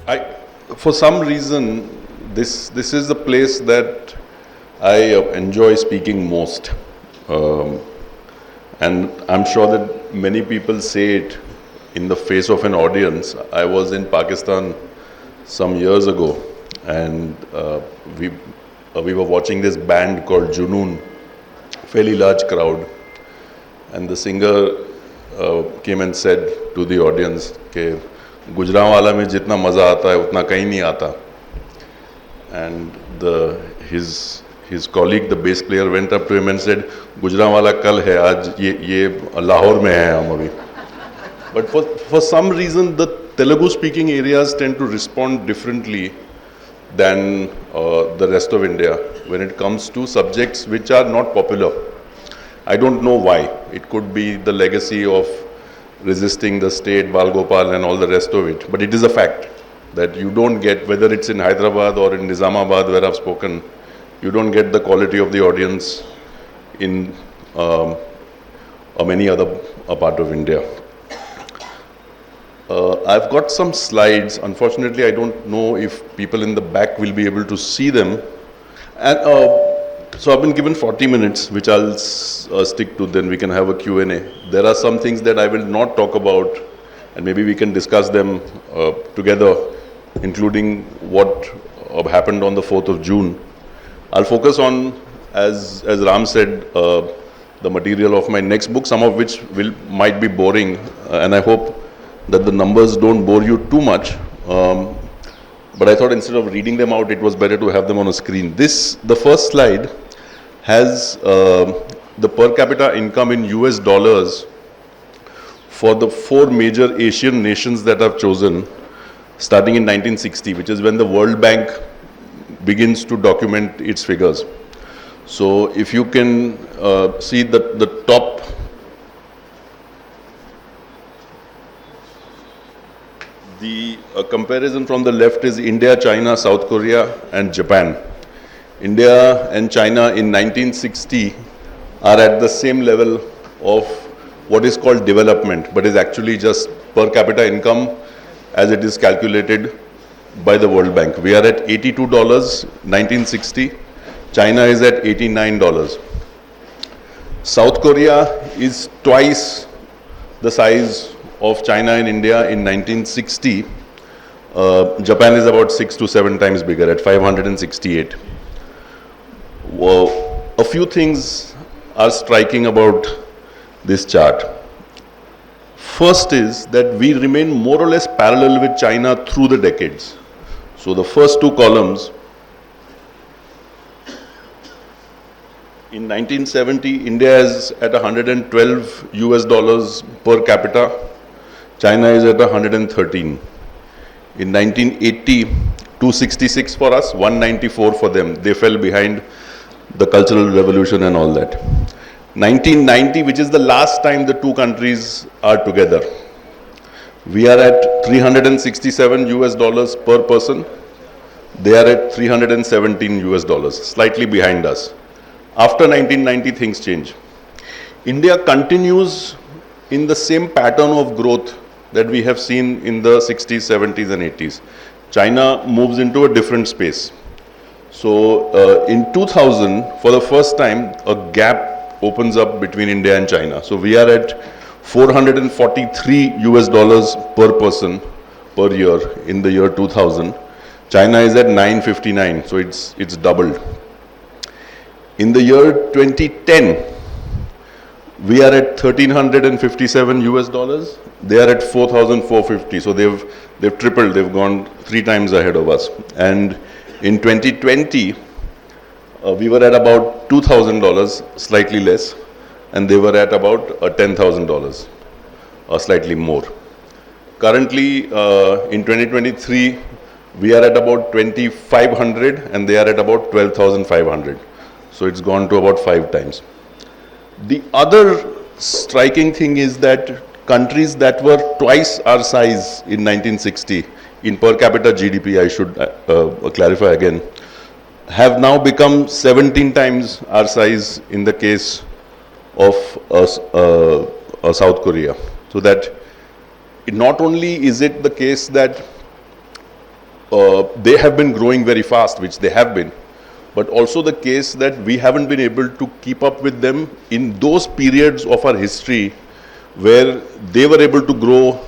For some reason, this is the place that I enjoy speaking most. And I'm sure that many people say it in the face of an audience. I was in Pakistan some years ago, and we were watching this band called Junoon, fairly large crowd, and the singer came and said to the audience कि गुजरांवाला में जितना मज़ा आता है उतना कहीं नहीं आता. And his colleague, the bass player, went up to him and said, Gujranwala कल है, आज ये लाहौर में है हम अभी. But for some reason, the Telugu speaking areas tend to respond differently than the rest of India when it comes to subjects which are not popular. I don't know why. It could be the legacy of resisting the state, Bal Gopal and all the rest of it. But it is a fact that you don't get, whether it's in Hyderabad or in Nizamabad where I've spoken, you don't get the quality of the audience in many other part of India. I've got some slides. Unfortunately, I don't know if people in the back will be able to see them. And so I've been given 40 minutes, which I'll stick to, then we can have a Q&A. There are some things that I will not talk about, and maybe we can discuss them together, including what happened on the 4th of June. I'll focus on, as Ram said, the material of my next book, some of which might be boring, and I hope that the numbers don't bore you too much. But I thought instead of reading them out, it was better to have them on a screen. The first slide has the per capita income in US dollars for the 4 major Asian nations that I've chosen, starting in 1960, which is when the World Bank begins to document its figures. So if you can see the top, the comparison from the left is India, China, South Korea and Japan. India and China in 1960 are at the same level of what is called development, but is actually just per capita income as it is calculated by the World Bank. We are at $82, 1960. China is at $89. South Korea is twice the size of China and India in 1960. Japan is about 6 to 7 times bigger at 568. A few things are striking about this chart. First is that we remain more or less parallel with China through the decades. So the first 2 columns, in 1970, India is at $112 per capita. China is at 113. In 1980, 266 for us, 194 for them. They fell behind the Cultural Revolution and all that. 1990, which is the last time the 2 countries are together, we are at $367 per person. They are at $317, slightly behind us. After 1990, things change. India continues in the same pattern of growth that we have seen in the 60s, 70s and 80s. China moves into a different space. So in 2000, for the first time, a gap opens up between India and China. So we are at $443 per person per year in the year 2000. China is at 959, so it's doubled. In the year 2010, we are at $1,357. They are at 4,450. So they've tripled. They've gone 3 times ahead of us. And in 2020, we were at about $2,000, slightly less, and they were at about $10,000, slightly more. Currently, in 2023, we are at about 2,500, and they are at about 12,500. So it's gone to about 5 times. The other striking thing is that countries that were twice our size in 1960, in per capita GDP, I should clarify again, have now become 17 times our size in the case of South Korea. So that not only is it the case that they have been growing very fast, which they have been, but also the case that we haven't been able to keep up with them in those periods of our history where they were able to grow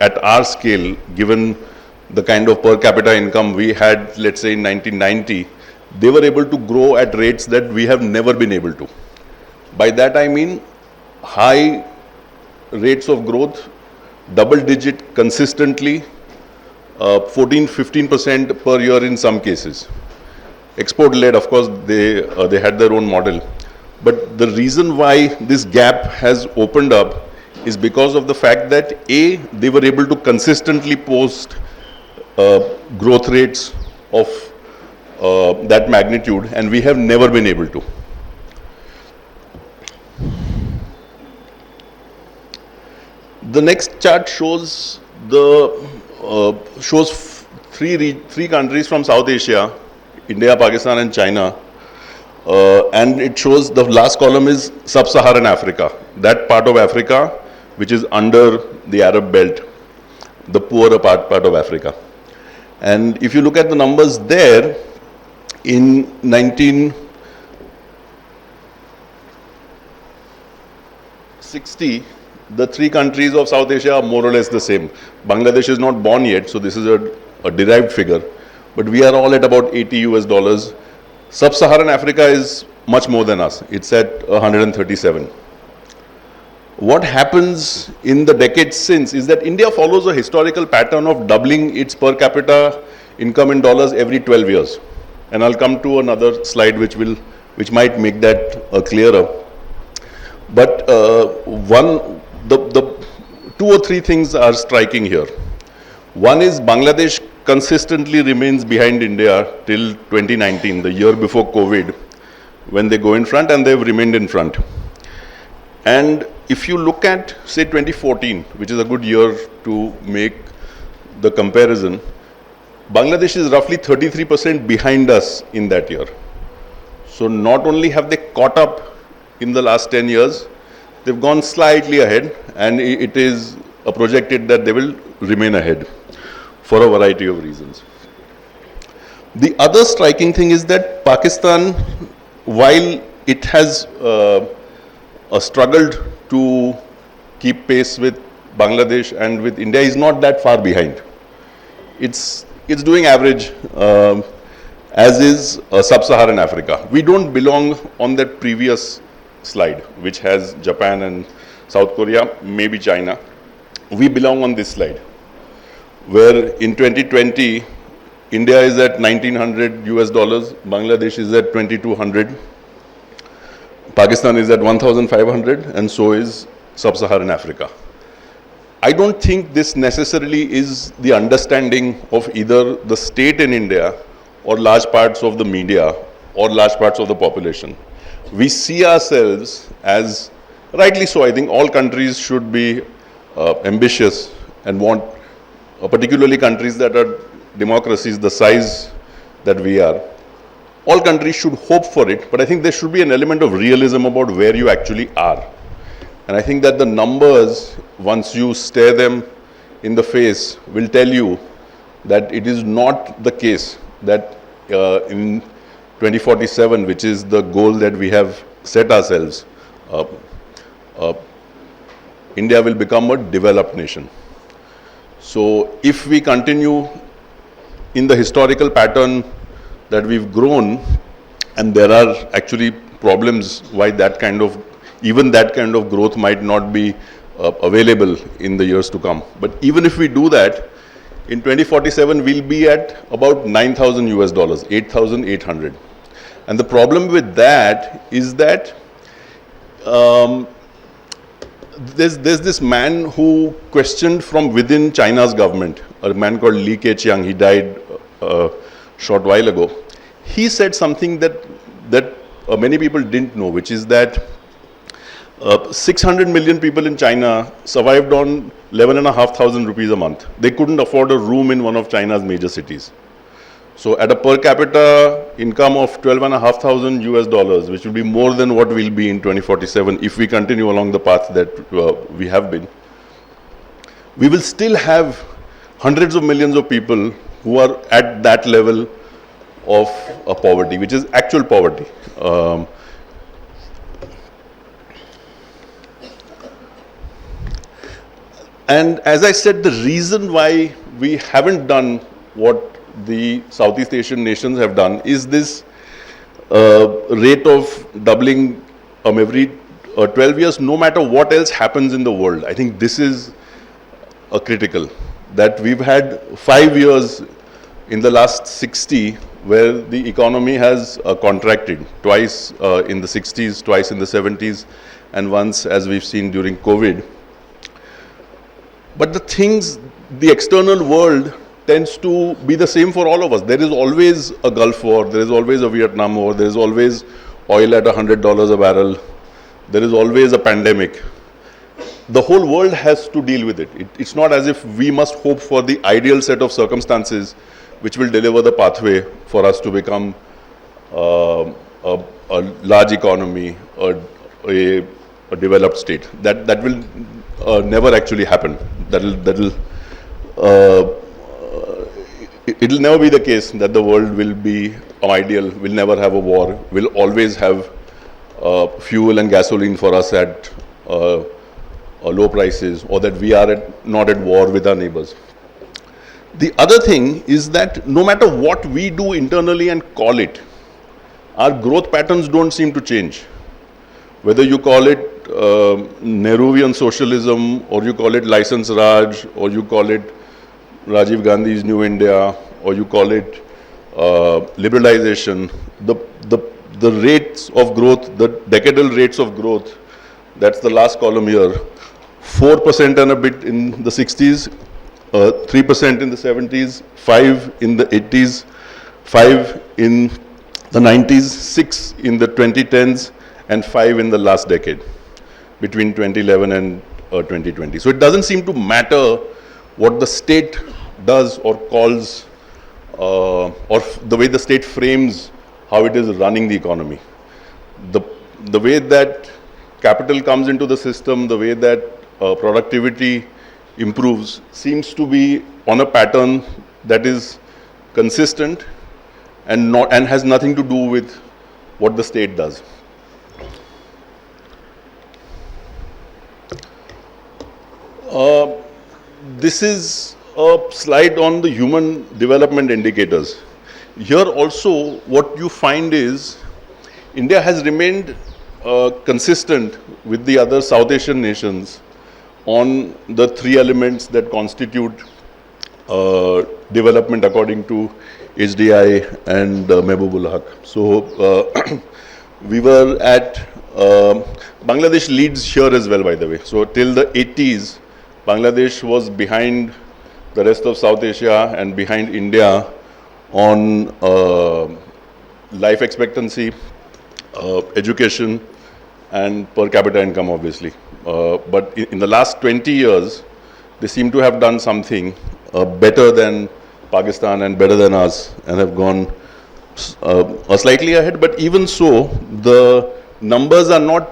at our scale, given the kind of per capita income we had, let's say in 1990, they were able to grow at rates that we have never been able to. By that I mean high rates of growth, double digit consistently, 14-15% per year in some cases. Export led, of course, they had their own model. But the reason why this gap has opened up is because of the fact that A, they were able to consistently post growth rates of that magnitude, and we have never been able to. The next chart shows three countries from South Asia, India, Pakistan and China, and it shows the last column is sub-Saharan Africa, that part of Africa which is under the Arab belt, the poorer part of Africa. And if you look at the numbers there, in 1960, the three countries of South Asia are more or less the same. Bangladesh is not born yet, so this is a derived figure, but we are all at about $80. Sub-Saharan Africa is much more than us. It's at 137. What happens in the decades since is that India follows a historical pattern of doubling its per capita income in dollars every 12 years. And I'll come to another slide which might make that clearer. But the two or three things are striking here. One is Bangladesh consistently remains behind India till 2019, the year before COVID, when they go in front, and they've remained in front. And if you look at, say, 2014, which is a good year to make the comparison, Bangladesh is roughly 33% behind us in that year. So not only have they caught up in the last 10 years, they've gone slightly ahead, and it is projected that they will remain ahead for a variety of reasons. The other striking thing is that Pakistan, while it has struggled to keep pace with Bangladesh and with India, is not that far behind. It's doing average, as is sub-Saharan Africa. We don't belong on that previous slide, which has Japan and South Korea, maybe China. We belong on this slide, where in 2020, India is at $1,900, Bangladesh is at 2,200, Pakistan is at 1,500, and so is sub-Saharan Africa. I don't think this necessarily is the understanding of either the state in India or large parts of the media or large parts of the population. We see ourselves as, rightly so, I think all countries should be ambitious and want, particularly countries that are democracies the size that we are. All countries should hope for it, but I think there should be an element of realism about where you actually are. And I think that the numbers, once you stare them in the face, will tell you that it is not the case that in 2047, which is the goal that we have set ourselves, India will become a developed nation. So if we continue in the historical pattern that we've grown, and there are actually problems why even that kind of growth might not be available in the years to come. But even if we do that, in 2047 we'll be at about $9,000, 8,800. And the problem with that is that there's this man who questioned from within China's government, a man called Li Keqiang. He died a short while ago. He said something that many people didn't know, which is that 600 million people in China survived on 11,500 rupees a month. They couldn't afford a room in one of China's major cities. So at a per capita income of $12,500, which will be more than what we'll be in 2047 if we continue along the path that we have been, we will still have hundreds of millions of people who are at that level of poverty, which is actual poverty. And as I said, the reason why we haven't done what the Southeast Asian nations have done is this rate of doubling every 12 years, no matter what else happens in the world. I think this is critical, that we've had 5 years in the last 60 where the economy has contracted, twice in the 60s, twice in the 70s, and once, as we've seen, during COVID. But the external world tends to be the same for all of us. There is always a Gulf War, there is always a Vietnam War, there is always oil at $100 a barrel, there is always a pandemic. The whole world has to deal with it. It's not as if we must hope for the ideal set of circumstances which will deliver the pathway for us to become a large economy, a developed state. That will never actually happen. It'll never be the case that the world will be ideal, will never have a war, will always have fuel and gasoline for us at low prices, or that we are not at war with our neighbors. The other thing is that no matter what we do internally and call it, our growth patterns don't seem to change. Whether you call it Nehruvian socialism, or you call it License Raj, or you call it Rajiv Gandhi's New India, or you call it liberalization, the rates of growth, the decadal rates of growth, that's the last column here, 4% and a bit in the 60s, 3% in the 70s, 5 in the 80s, 5 in the 90s, 6 in the 2010s, and 5 in the last decade, between 2011 and 2020. So it doesn't seem to matter what the state does or calls, or the way the state frames how it is running the economy. The way that capital comes into the system, the way that productivity improves, seems to be on a pattern that is consistent and has nothing to do with what the state does. This is a slide on the human development indicators. Here also what you find is India has remained consistent with the other South Asian nations on the 3 elements that constitute development according to HDI and Mehboob ul Haq. So we were at, Bangladesh leads here as well, by the way. So till the 80s, Bangladesh was behind the rest of South Asia and behind India on life expectancy, education, and per capita income, obviously. But in the last 20 years, they seem to have done something better than Pakistan and better than us, and have gone slightly ahead. But even so, the numbers are not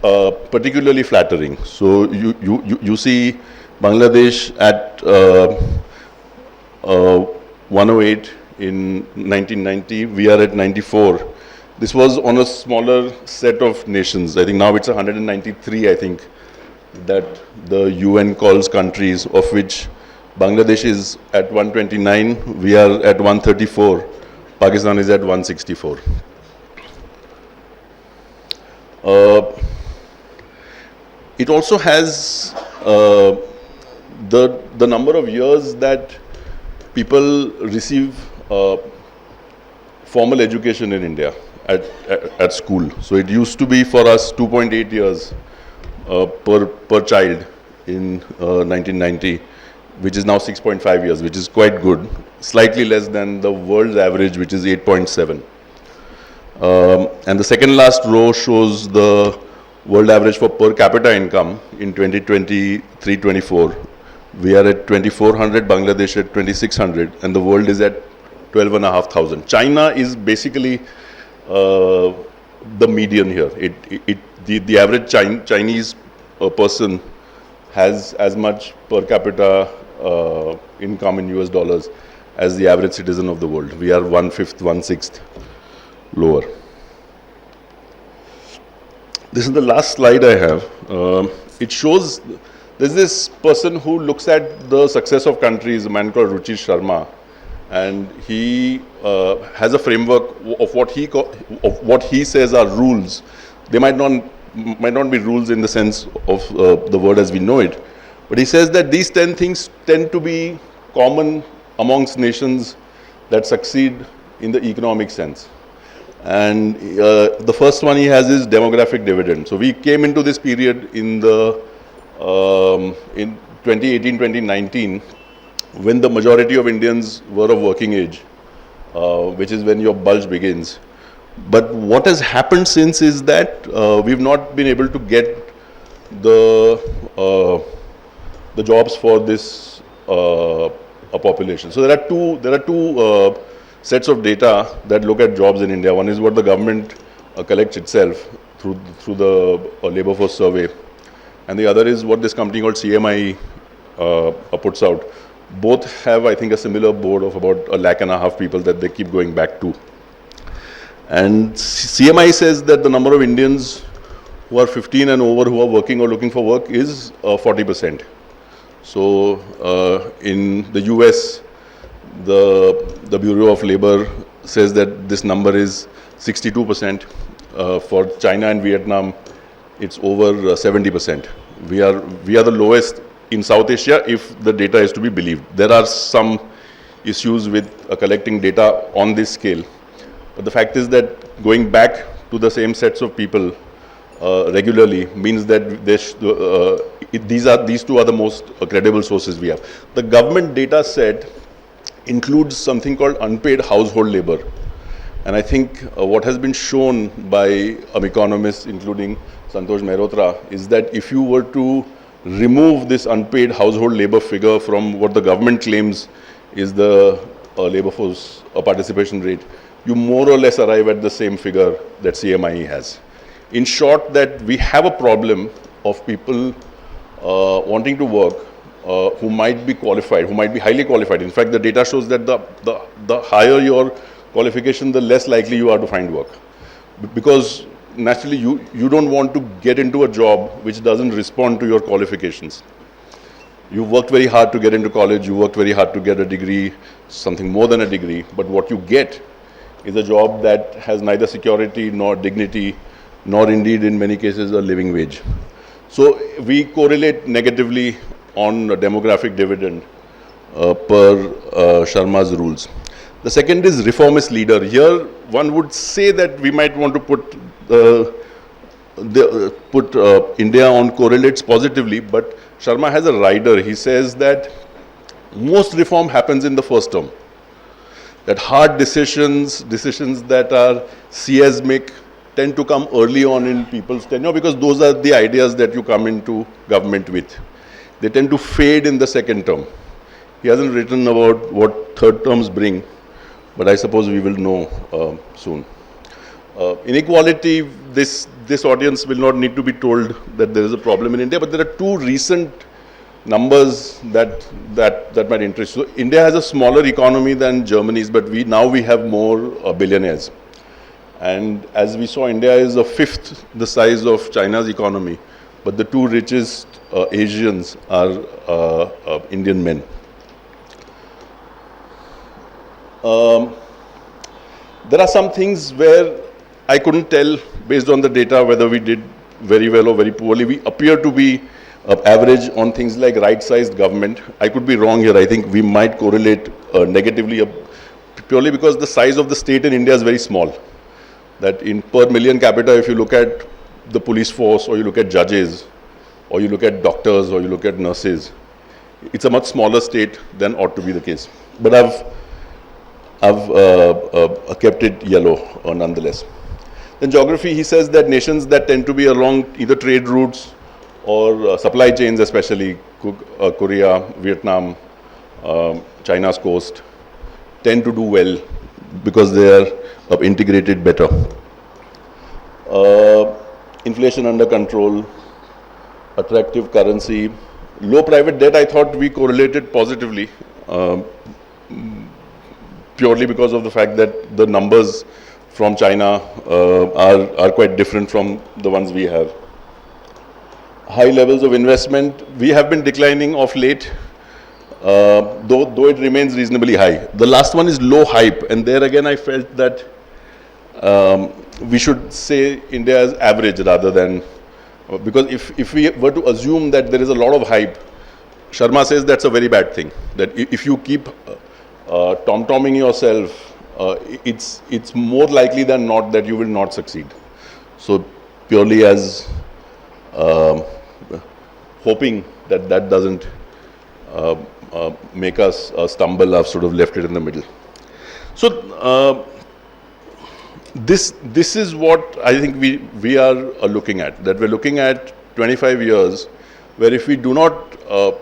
particularly flattering. So you see Bangladesh at 108 in 1990, we are at 94. This was on a smaller set of nations. I think now it's 193, I think, that the UN calls countries, of which Bangladesh is at 129, we are at 134, Pakistan is at 164. It also has the number of years that people receive formal education in India at school. So it used to be for us 2.8 years per child in 1990, which is now 6.5 years, which is quite good, slightly less than the world's average, which is 8.7. And the second last row shows the world average for per capita income in 2023-24. We are at 2,400, Bangladesh at 2,600, and the world is at 12,500. China is basically the median here. The average Chinese person has as much per capita income in US dollars as the average citizen of the world. We are 1/5, 1/6 lower. This is the last slide I have. It shows there's this person who looks at the success of countries, a man called Ruchi Sharma, and he has a framework of what he says are rules. They might not be rules in the sense of the word as we know it, but he says that these 10 things tend to be common amongst nations that succeed in the economic sense. And the first one he has is demographic dividend. So we came into this period in 2018, 2019, when the majority of Indians were of working age, which is when your bulge begins. But what has happened since is that we've not been able to get the jobs for this population. So there are two sets of data that look at jobs in India. One is what the government collects itself through the labor force survey, and the other is what this company called CMI puts out. Both have, I think, a similar board of about 1.5 lakh people that they keep going back to. And CMI says that the number of Indians who are 15 and over who are working or looking for work is 40%. So in the US, the Bureau of Labor says that this number is 62%. For China and Vietnam, it's over 70%. We are the lowest in South Asia if the data is to be believed. There are some issues with collecting data on this scale. But the fact is that going back to the same sets of people regularly means that these two are the most credible sources we have. The government data set includes something called unpaid household labor. And I think what has been shown by economists, including Santosh Mehrotra, is that if you were to remove this unpaid household labor figure from what the government claims is the labor force participation rate, you more or less arrive at the same figure that CMI has. In short, that we have a problem of people wanting to work who might be qualified, who might be highly qualified. In fact, the data shows that the higher your qualification, the less likely you are to find work. Because naturally, you don't want to get into a job which doesn't respond to your qualifications. You worked very hard to get into college, you worked very hard to get a degree, something more than a degree, but what you get is a job that has neither security nor dignity, nor indeed in many cases a living wage. So we correlate negatively on a demographic dividend per Sharma's rules. The second is reformist leader. Here one would say that we might want to put India on correlates positively, but Sharma has a rider. He says that most reform happens in the first term. That hard decisions that are seismic tend to come early on in people's tenure because those are the ideas that you come into government with. They tend to fade in the second term. He hasn't written about what third terms bring, but I suppose we will know soon. Inequality, this audience will not need to be told that there is a problem in India, but there are two recent numbers that might interest you. So India has a smaller economy than Germany's, but now we have more billionaires. And as we saw, India is a fifth the size of China's economy, but the two richest Asians are Indian men. There are some things where I couldn't tell based on the data whether we did very well or very poorly. We appear to be average on things like right-sized government. I could be wrong here. I think we might correlate negatively purely because the size of the state in India is very small. That in per million capita, if you look at the police force or you look at judges or you look at doctors or you look at nurses, it's a much smaller state than ought to be the case. But I've kept it yellow nonetheless. Then geography, he says that nations that tend to be along either trade routes or supply chains, especially Korea, Vietnam, China's coast, tend to do well because they are integrated better. Inflation under control, attractive currency, low private debt, I thought we correlated positively. purely because of the fact that the numbers from China are quite different from the ones we have. High levels of investment, we have been declining of late, though it remains reasonably high. The last one is low hype, and there again I felt that we should say India is average rather than, because if we were to assume that there is a lot of hype, Sharma says that's a very bad thing, that if you keep tom-tomming yourself, it's more likely than not that you will not succeed. So purely as hoping that that doesn't make us stumble, I've sort of left it in the middle. So this is what I think we are looking at, that we're looking at 25 years where if we do not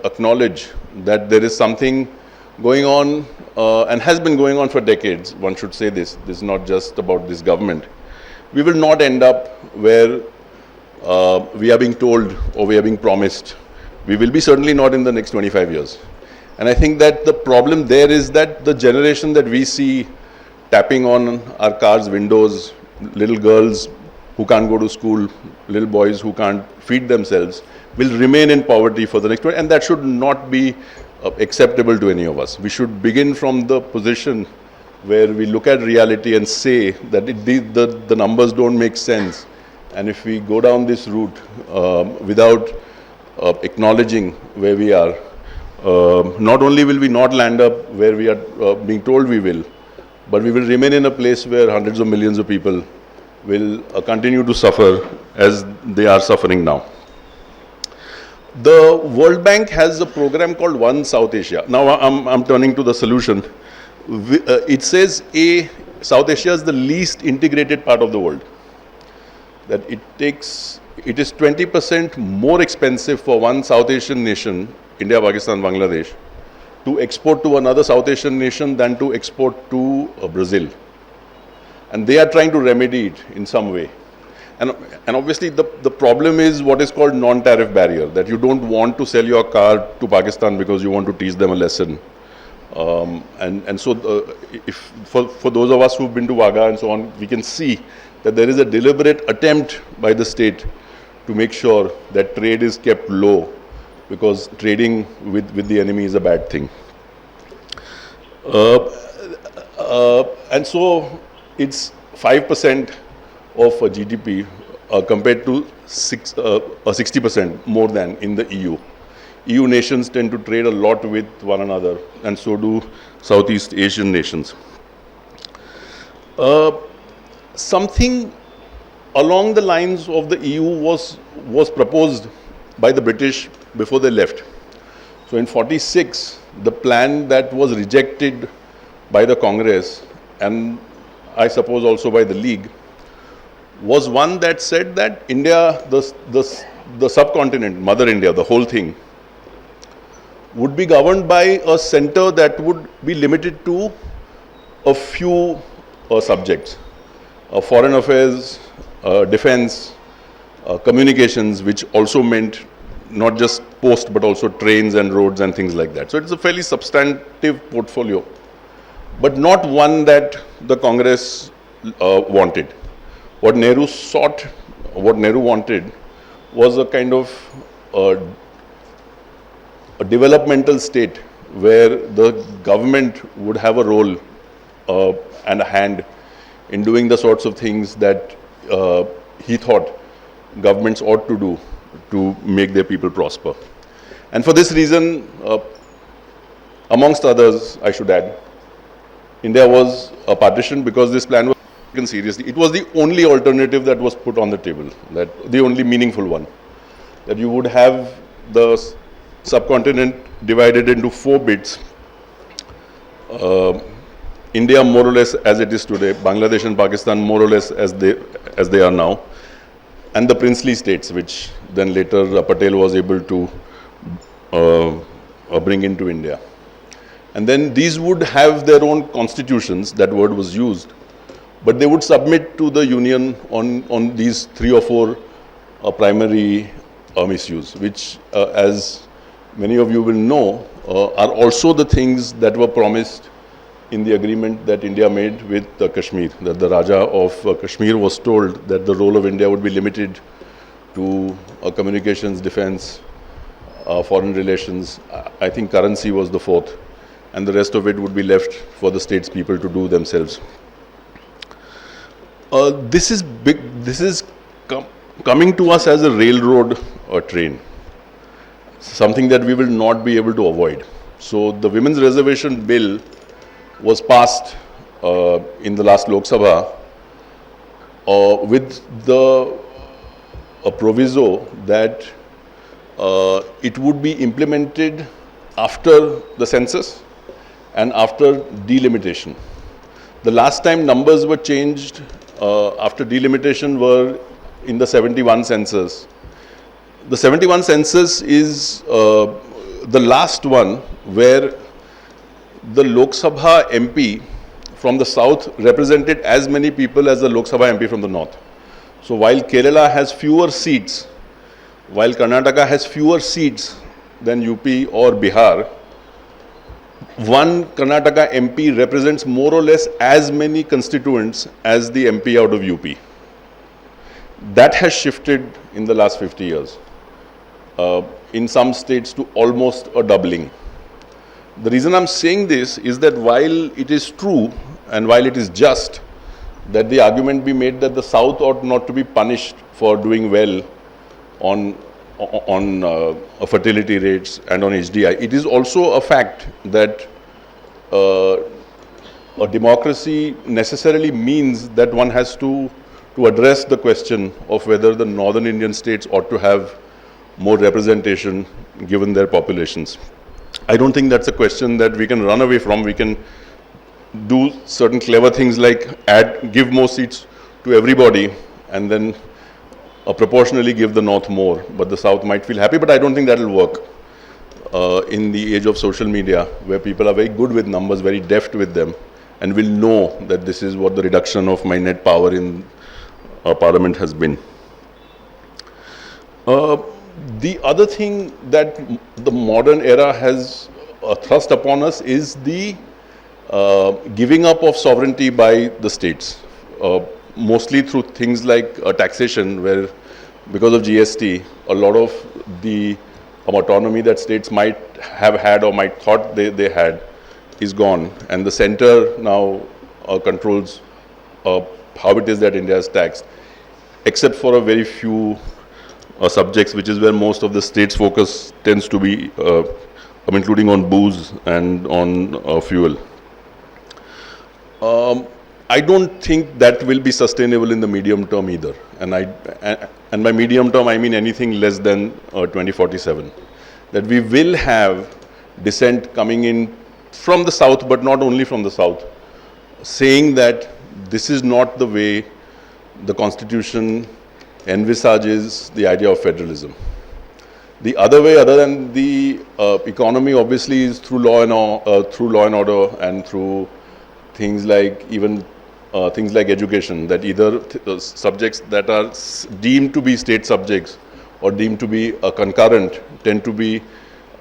acknowledge that there is something going on and has been going on for decades, one should say this is not just about this government, we will not end up where we are being told or we are being promised. We will be certainly not in the next 25 years. And I think that the problem there is that the generation that we see tapping on our cars' windows, little girls who can't go to school, little boys who can't feed themselves, will remain in poverty for the next 20, and that should not be acceptable to any of us. We should begin from the position where we look at reality and say that the numbers don't make sense. And if we go down this route without acknowledging where we are, not only will we not land up where we are being told we will, but we will remain in a place where hundreds of millions of people will continue to suffer as they are suffering now. The World Bank has a program called One South Asia. Now I'm turning to the solution. It says South Asia is the least integrated part of the world. That it is 20% more expensive for one South Asian nation, India, Pakistan, Bangladesh, to export to another South Asian nation than to export to Brazil. And they are trying to remedy it in some way. And obviously the problem is what is called non-tariff barrier, that you don't want to sell your car to Pakistan because you want to teach them a lesson. And so for those of us who've been to Wagah and so on, we can see that there is a deliberate attempt by the state to make sure that trade is kept low, because trading with the enemy is a bad thing. And so it's 5% of GDP compared to 60% more than in the EU. EU nations tend to trade a lot with one another, and so do Southeast Asian nations. Something along the lines of the EU was proposed by the British before they left. So in 46, the plan that was rejected by the Congress, and I suppose also by the League, was one that said that India, the subcontinent, Mother India, the whole thing, would be governed by a center that would be limited to a few subjects. Foreign affairs, defense, communications, which also meant not just post but also trains and roads and things like that. So it's a fairly substantive portfolio, but not one that the Congress wanted. What Nehru sought, what Nehru wanted, was a kind of a developmental state where the government would have a role and a hand in doing the sorts of things that he thought governments ought to do to make their people prosper. And for this reason, amongst others, I should add, India was a partition because this plan was taken seriously. It was the only alternative that was put on the table, that the only meaningful one, that you would have the subcontinent divided into 4 bits. India more or less as it is today, Bangladesh and Pakistan more or less as they are now, and the princely states, which then later Patel was able to bring into India. And then these would have their own constitutions, that word was used, but they would submit to the union on these 3 or 4 primary issues, which as many of you will know, are also the things that were promised in the agreement that India made with Kashmir, that the Raja of Kashmir was told that the role of India would be limited to communications, defense, foreign relations. I think currency was the fourth, and the rest of it would be left for the states people to do themselves. This is big. This is coming to us as a railroad train, something that we will not be able to avoid. So the Women's Reservation Bill was passed in the last Lok Sabha with a proviso that it would be implemented after the census and after delimitation. The last time numbers were changed after delimitation were in the 71 census. The 71 census is the last one where the Lok Sabha MP from the south represented as many people as the Lok Sabha MP from the north. So while Kerala has fewer seats, while Karnataka has fewer seats than UP or Bihar, one Karnataka MP represents more or less as many constituents as the MP out of UP. That has shifted in the last 50 years. In some states to almost a doubling. The reason I'm saying this is that while it is true and while it is just that the argument be made that the South ought not to be punished for doing well on fertility rates and on HDI, it is also a fact that a democracy necessarily means that one has to address the question of whether the northern Indian states ought to have more representation given their populations. I don't think that's a question that we can run away from. We can do certain clever things like give more seats to everybody and then proportionally give the north more, but the south might feel happy, but I don't think that will work in the age of social media where people are very good with numbers, very deft with them, and will know that this is what the reduction of my net power in parliament has been. The other thing that the modern era has thrust upon us is the giving up of sovereignty by the states, mostly through things like taxation, where because of GST, a lot of the autonomy that states might have had or might thought they had is gone, and the center now controls how it is that India is taxed, except for a very few subjects, which is where most of the state's focus tends to be, including on booze and on fuel. I don't think that will be sustainable in the medium term either, and by medium term I mean anything less than 2047. That we will have dissent coming in from the south, but not only from the south, saying that this is not the way the constitution envisages the idea of federalism. The other way, other than the economy, obviously, is through law and order, and through things like things like education. That either subjects that are deemed to be state subjects or deemed to be concurrent tend to be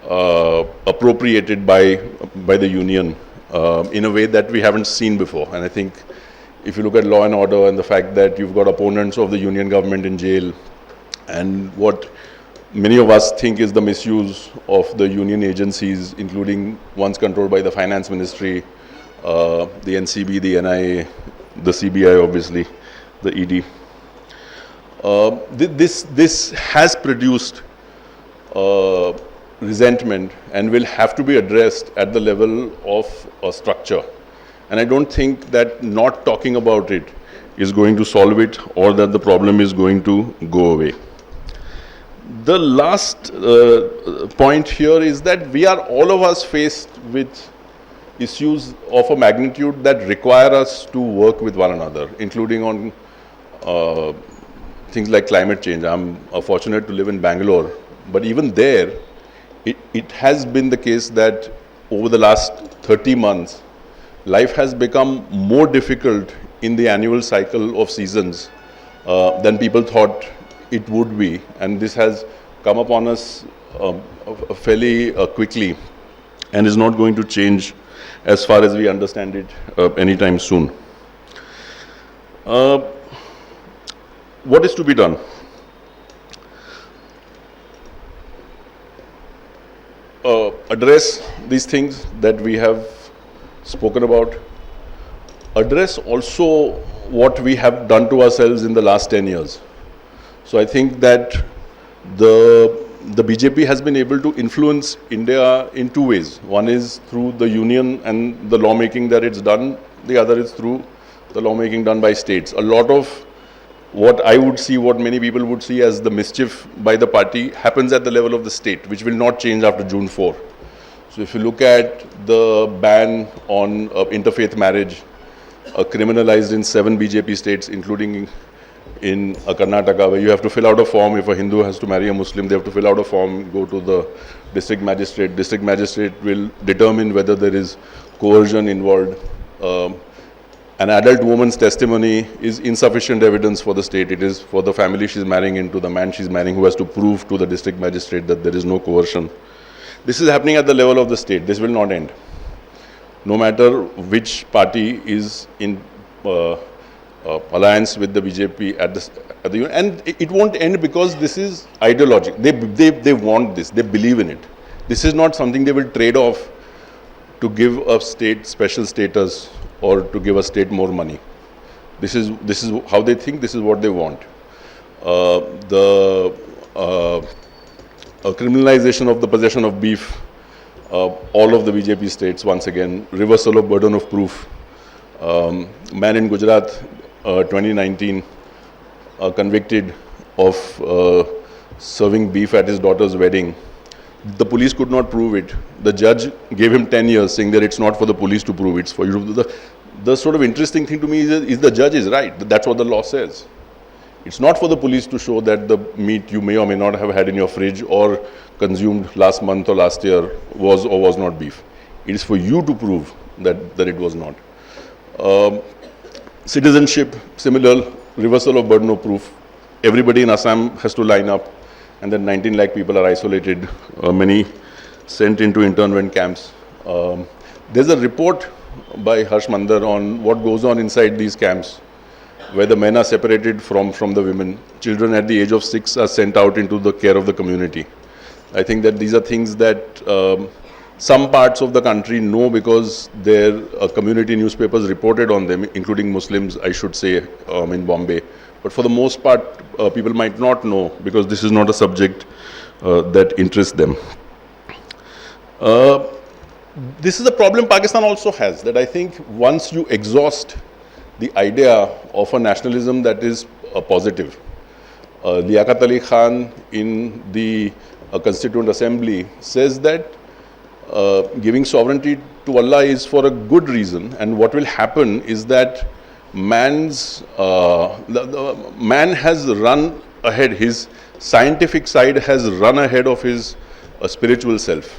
appropriated by the union in a way that we haven't seen before. And I think if you look at law and order and the fact that you've got opponents of the union government in jail, and what many of us think is the misuse of the union agencies, including ones controlled by the finance ministry, the NCB, the NIA, the CBI, obviously, the ED. This has produced resentment and will have to be addressed at the level of structure. And I don't think that not talking about it is going to solve it, or that the problem is going to go away. The last point here is that we are, all of us, faced with issues of a magnitude that require us to work with one another, including on things like climate change. I'm fortunate to live in Bangalore, but even there, it has been the case that over the last 30 months, life has become more difficult in the annual cycle of seasons than people thought it would be, and this has come upon us fairly quickly and is not going to change as far as we understand it, anytime soon. What is to be done? Address these things that we have spoken about. Address also what we have done to ourselves in the last 10 years. So I think that the BJP has been able to influence India in two ways. One is through the union and the lawmaking that it's done. The other is through the lawmaking done by states. A lot of what I would see, what many people would see as the mischief by the party happens at the level of the state, which will not change after June 4. So if you look at the ban on interfaith marriage, criminalized in 7 BJP states, including in Karnataka, where you have to fill out a form. If a Hindu has to marry a Muslim, they have to fill out a form, go to the district magistrate. District magistrate will determine whether there is coercion involved. An adult woman's testimony is insufficient evidence for the state. It is for the family she's marrying into, the man she's marrying, who has to prove to the district magistrate that there is no coercion. This is happening at the level of the state. This will not end. No matter which party is in alliance with the BJP at the and it won't end because this is ideological. They want this. They believe in it. This is not something they will trade off to give a state special status or to give a state more money. This is how they think. This is what they want. Criminalization of the possession of beef. All of the BJP states, once again, reversal of burden of proof. Man in Gujarat, 2019, convicted of serving beef at his daughter's wedding. The police could not prove it. The judge gave him 10 years, saying that it's not for the police to prove, it's for you to do. The sort of interesting thing to me is the judge is right. That's what the law says. It's not for the police to show that the meat you may or may not have had in your fridge or consumed last month or last year was or was not beef. It is for you to prove that it was not. Citizenship, similar, reversal of burden of proof. Everybody in Assam has to line up, and then 19 lakh people are isolated, many sent into internment camps. There's a report by Harsh Mandar on what goes on inside these camps, where the men are separated from the women. Children at the age of 6 are sent out into the care of the community. I think that these are things that some parts of the country know because their community newspapers reported on them, including Muslims, I should say, in Bombay. But for the most part, people might not know because this is not a subject that interests them. This is a problem Pakistan also has, that I think once you exhaust the idea of a nationalism that is positive. Liaquat Ali Khan in the Constituent Assembly says that giving sovereignty to Allah is for a good reason, and what will happen is that man has run ahead, his scientific side has run ahead of his spiritual self.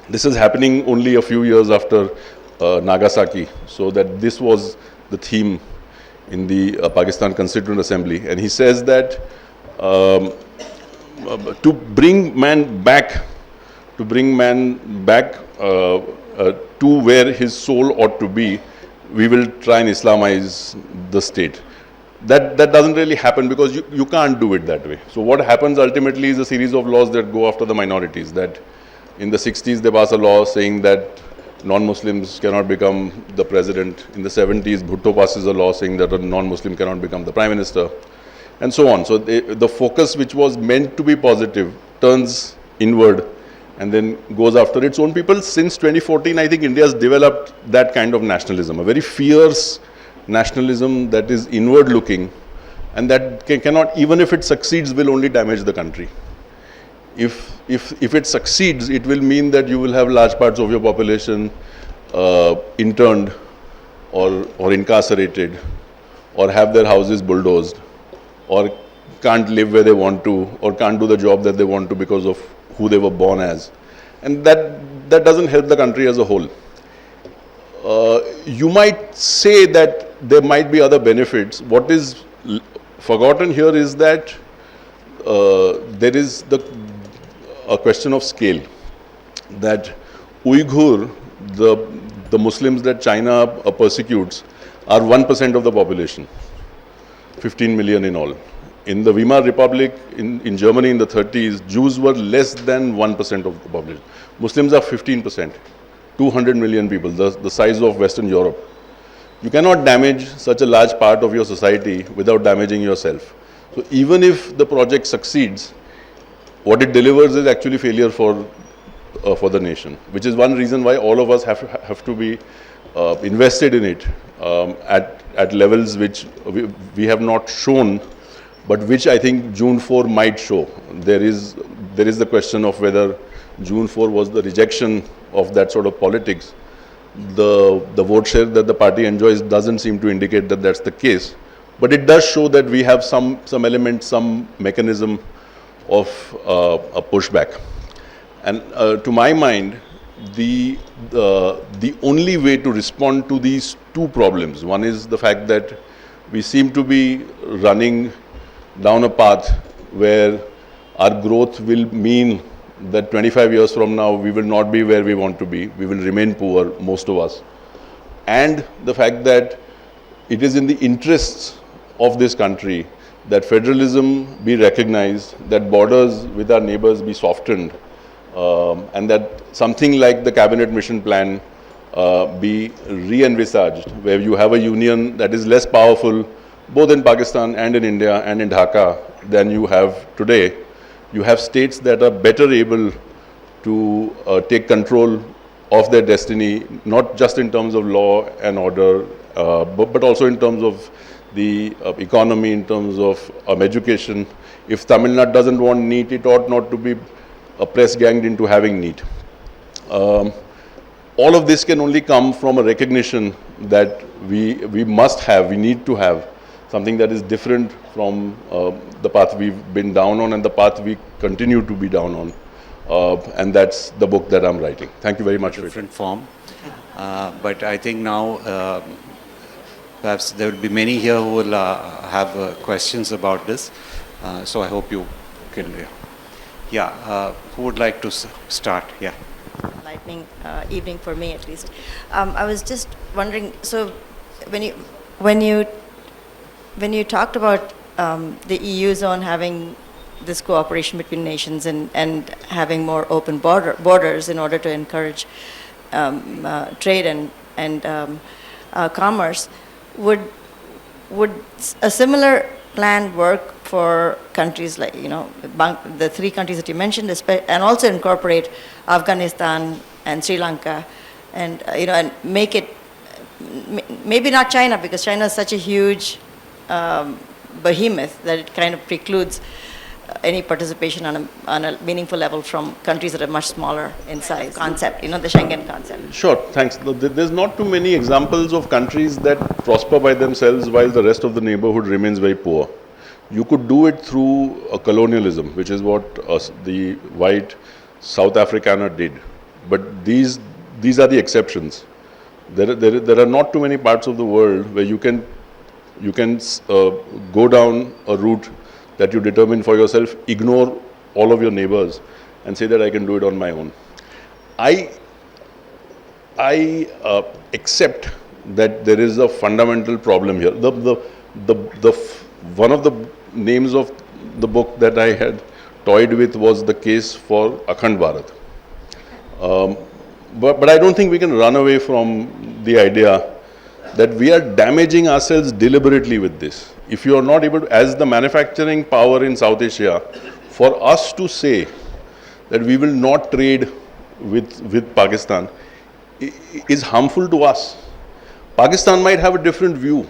This is happening only a few years after Nagasaki, so that this was the theme in the Pakistan Constituent Assembly, and he says that to bring man back to where his soul ought to be, we will try and Islamize the state. That doesn't really happen because you can't do it that way. So what happens ultimately is a series of laws that go after the minorities. That in the 60s they pass a law saying that non-Muslims cannot become the president. In the 70s, Bhutto passes a law saying that a non-Muslim cannot become the prime minister, and so on. So the focus, which was meant to be positive, turns inward and then goes after its own people. Since 2014, I think India has developed that kind of nationalism, a very fierce nationalism that is inward-looking, and that cannot, even if it succeeds, will only damage the country. If it succeeds, it will mean that you will have large parts of your population interned or incarcerated, or have their houses bulldozed, or can't live where they want to, or can't do the job that they want to because of who they were born as. And that doesn't help the country as a whole. You might say that there might be other benefits. What is forgotten here is that there is a question of scale. That Uyghur, the Muslims that China persecutes are 1% of the population, 15 million in all. In the Weimar Republic in Germany in the 30s, Jews were less than 1% of the population. Muslims are 15%, 200 million people, the size of Western Europe. You cannot damage such a large part of your society without damaging yourself. So even if the project succeeds, what it delivers is actually failure for the nation, which is one reason why all of us have to be invested in it at levels which we have not shown, but which I think June 4 might show. There is the question of whether June 4 was the rejection of that sort of politics. The vote share that the party enjoys doesn't seem to indicate that that's the case, but it does show that we have some element, some mechanism of a pushback. And to my mind, the only way to respond to these two problems, one is the fact that we seem to be running down a path where our growth will mean that 25 years from now we will not be where we want to be, we will remain poor, most of us. And the fact that it is in the interests of this country that federalism be recognized, that borders with our neighbors be softened, and that something like the cabinet mission plan be re-envisaged, where you have a union that is less powerful both in Pakistan and in India and in Dhaka than you have today. You have states that are better able to take control of their destiny, not just in terms of law and order, but also in terms of the economy, in terms of education. If Tamil Nadu doesn't want NEET, it ought not to be press-ganged into having NEET. All of this can only come from a recognition that we must have, we need to have something that is different from the path we've been down on and the path we continue to be down on. And that's the book that I'm writing. Thank you very much. Different form. But I think now perhaps there will be many here who will have questions about this. So I hope you can. Yeah, who would like to start? Yeah. Lightning evening for me, at least. I was just wondering. So, when you talked about the EU zone having this cooperation between nations and having more open borders in order to encourage trade and commerce, would a similar plan work for countries like, the three countries that you mentioned, and also incorporate Afghanistan and Sri Lanka, and and make it maybe not China, because China is such a huge behemoth that it kind of precludes any participation on a meaningful level from countries that are much smaller in size. Concept, the Schengen concept. Sure, thanks. There's not too many examples of countries that prosper by themselves while the rest of the neighborhood remains very poor. You could do it through a colonialism, which is what the white South Afrikaner did. But these are the exceptions. There are not too many parts of the world where you can go down a route that you determine for yourself, ignore all of your neighbors, and say that I can do it on my own. I accept that there is a fundamental problem here. One of the names of the book that I had toyed with was the case for Akhand Bharat. But I don't think we can run away from the idea that we are damaging ourselves deliberately with this. If you are not able to, as the manufacturing power in South Asia, for us to say that we will not trade with Pakistan is harmful to us. Pakistan might have a different view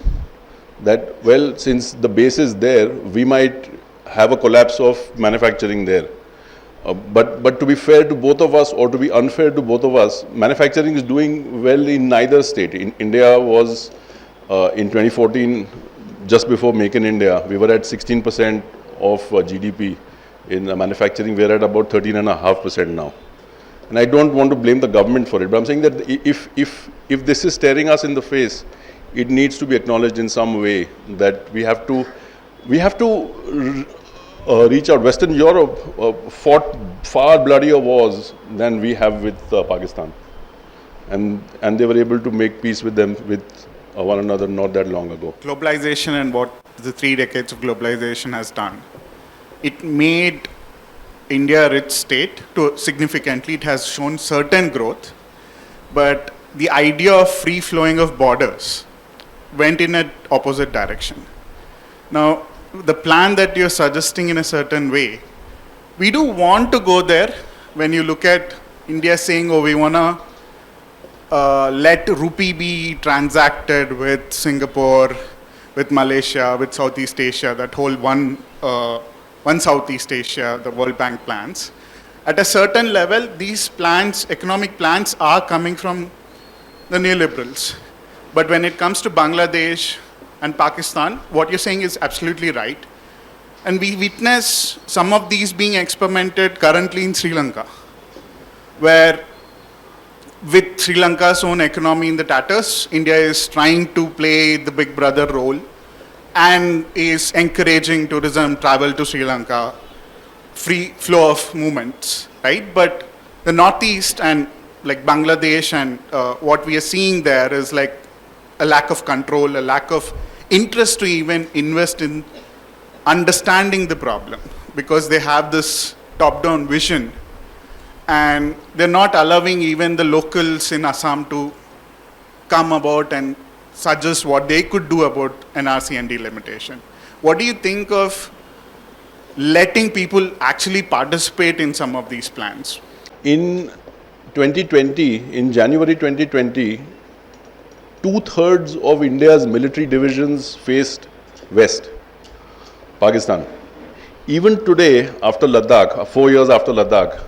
that, well, since the base is there, we might have a collapse of manufacturing there. But to be fair to both of us, or to be unfair to both of us, manufacturing is doing well in neither state. India was, in 2014, just before Make in India, we were at 16% of GDP in manufacturing. We're at about 13.5% now. And I don't want to blame the government for it, but I'm saying that if this is staring us in the face, it needs to be acknowledged in some way that we have to reach out. Western Europe fought far bloodier wars than we have with Pakistan. and they were able to make peace with them, with one another not that long ago. Globalization and what the 3 decades of globalization has done, it made India a rich state to significantly. It has shown certain growth, but the idea of free flowing of borders went in an opposite direction. Now, the plan that you're suggesting in a certain way, we do want to go there. When you look at India saying, oh, we want to let rupee be transacted with Singapore, with Malaysia, with Southeast Asia, that whole one Southeast Asia, the World Bank plans. At a certain level, these plans, economic plans, are coming from the neoliberals. But when it comes to Bangladesh and Pakistan, what you're saying is absolutely right. And we witness some of these being experimented currently in Sri Lanka, where with Sri Lanka's own economy in the tatters, India is trying to play the big brother role and is encouraging tourism, travel to Sri Lanka, free flow of movements, right? But the Northeast and like Bangladesh and what we are seeing there is like a lack of control, a lack of interest to even invest in understanding the problem, because they have this top-down vision and they're not allowing even the locals in Assam to come about and suggest what they could do about NRC and delimitation. What do you think of letting people actually participate in some of these plans? In 2020, in January 2020, 2/3 of India's military divisions faced West, Pakistan. Even today, after Ladakh, 4 years after Ladakh,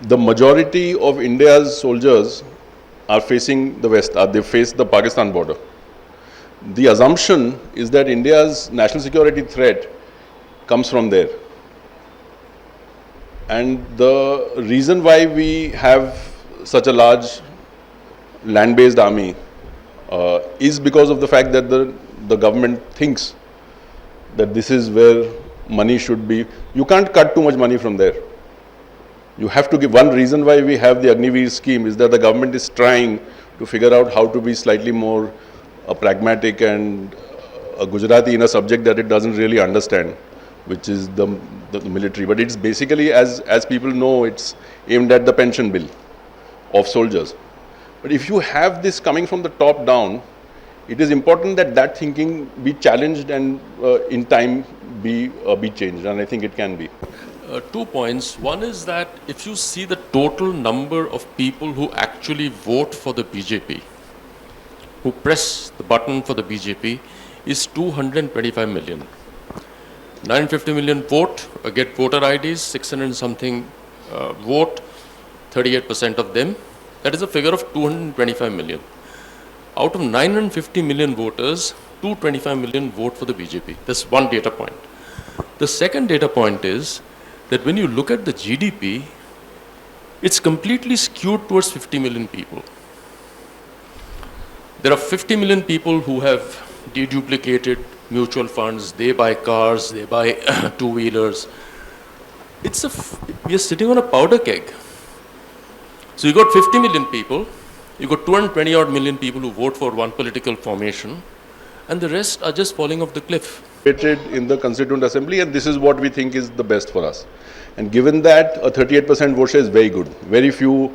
the majority of India's soldiers are facing the West, they face the Pakistan border. The assumption is that India's national security threat comes from there. And the reason why we have such a large land-based army is because of the fact that the government thinks that this is where money should be. You can't cut too much money from there. You have to give. One reason why we have the Agniveer scheme is that the government is trying to figure out how to be slightly more pragmatic and Gujarati in a subject that it doesn't really understand, which is the military. But it's basically, as people know, it's aimed at the pension bill of soldiers. But if you have this coming from the top down, it is important that that thinking be challenged and in time be changed, and I think it can be. 2 points. One is that if you see the total number of people who actually vote for the BJP, who press the button for the BJP, is 225 million. 950 million vote, get voter IDs, 600 and something vote, 38% of them. That is a figure of 225 million. Out of 950 million voters, 225 million vote for the BJP. That's one data point. The second data point is that when you look at the GDP, it's completely skewed towards 50 million people. There are 50 million people who have deduplicated mutual funds, they buy cars, they buy two-wheelers. We are sitting on a powder keg. So you got 50 million people, you got 220 odd million people who vote for one political formation, and the rest are just falling off the cliff. In the Constituent Assembly, and this is what we think is the best for us. And given that a 38% vote share is very good, very few